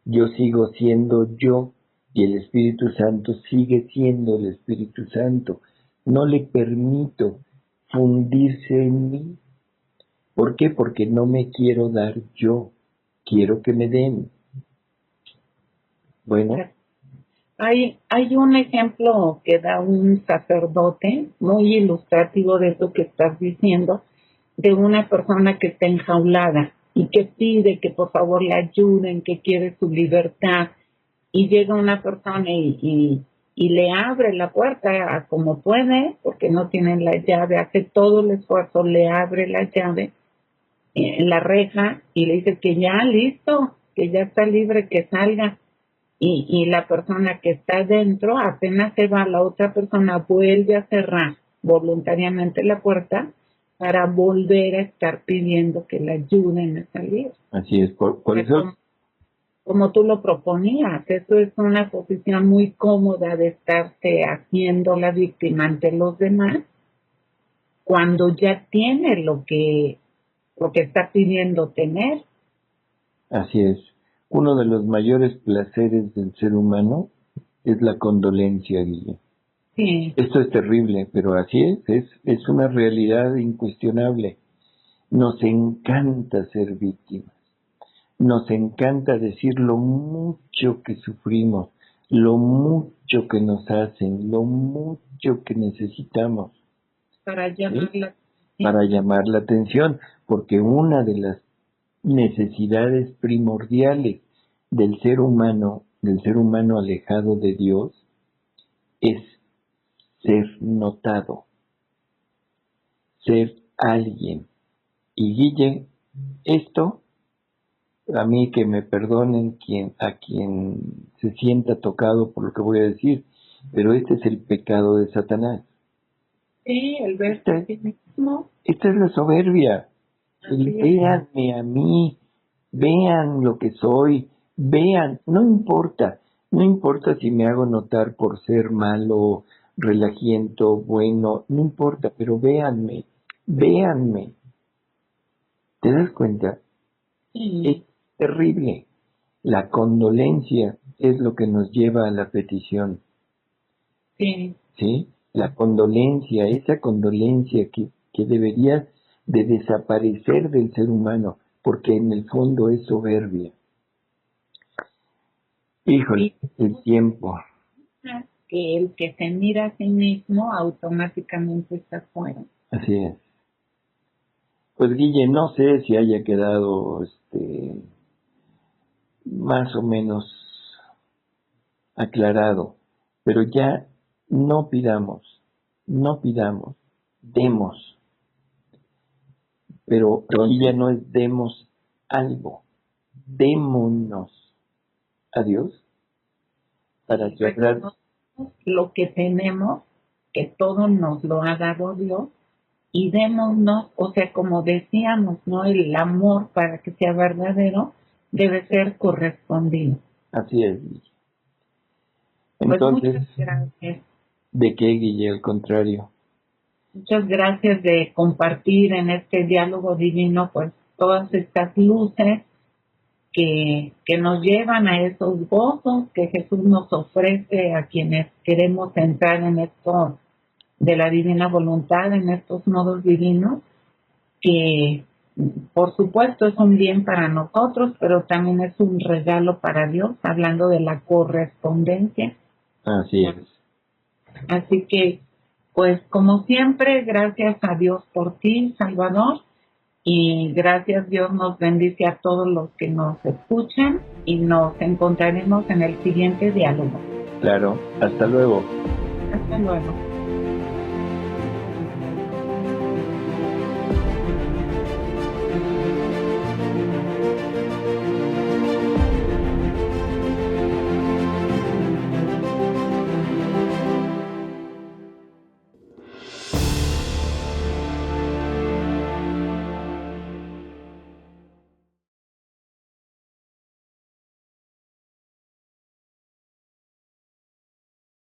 Yo sigo siendo yo y el Espíritu Santo sigue siendo el Espíritu Santo. No le permito fundirse en mí. ¿Por qué? Porque no me quiero dar yo. Quiero que me den. Bueno, Hay un ejemplo que da un sacerdote muy ilustrativo de eso que estás diciendo, de una persona que está enjaulada y que pide que por favor la ayuden, que quiere su libertad, y llega una persona y le abre la puerta a como puede, porque no tienen la llave, hace todo el esfuerzo, le abre la llave en la reja y le dice que ya listo, que ya está libre, que salga. Y la persona que está dentro, apenas se va, la otra persona vuelve a cerrar voluntariamente la puerta para volver a estar pidiendo que la ayuden a salir. así es. Por eso, Como tú lo proponías, eso es una posición muy cómoda de estarse haciendo la víctima ante los demás cuando ya tiene lo que está pidiendo tener. así es. Uno de los mayores placeres del ser humano es la condolencia, Guille. Sí, Esto es terrible, pero así es una realidad incuestionable. Nos encanta ser víctimas, nos encanta decir lo mucho que sufrimos, lo mucho que nos hacen, lo mucho que necesitamos, para llamar ¿sí? la Para atención. llamar la atención, porque una de las necesidades primordiales del ser humano alejado de Dios, es ser notado, ser alguien. Y Guille, esto, a mí que me perdonen a quien se sienta tocado por lo que voy a decir, pero este es el pecado de Satanás. Sí, el verso Esta, sí mismo. esta es la soberbia. El Así es. véanme a mí, vean lo que soy, vean, no importa si me hago notar por ser malo, relajiento, bueno, no importa, pero véanme, véanme. ¿Te das cuenta? Sí, Es terrible. La condolencia es lo que nos lleva a la petición, sí, ¿sí? La condolencia, esa condolencia que debería de desaparecer del ser humano, porque en el fondo es soberbia. Híjole, sí. el tiempo, Que el que se mira a sí mismo automáticamente está fuera. así es. Pues Guille, no sé si haya quedado más o menos aclarado, pero ya no pidamos, demos, pero aquí ya no es demos algo, démonos a Dios para Y cerrar, reconocemos lo que tenemos, que todo nos lo ha dado Dios, y démonos, o sea, como decíamos, ¿no? El amor para que sea verdadero debe ser correspondido. así es, Guille. Pues Entonces, ¿de qué, Guille? Al contrario, muchas gracias de compartir en este diálogo divino, pues todas estas luces que nos llevan a esos gozos que Jesús nos ofrece a quienes queremos entrar en esto de la divina voluntad, en estos modos divinos, que por supuesto es un bien para nosotros, pero también es un regalo para Dios, hablando de la correspondencia. así es. Así que, pues como siempre, gracias a Dios por ti, Salvador, y gracias Dios nos bendice a todos los que nos escuchan y nos encontraremos en el siguiente diálogo. Claro, hasta luego. Hasta luego.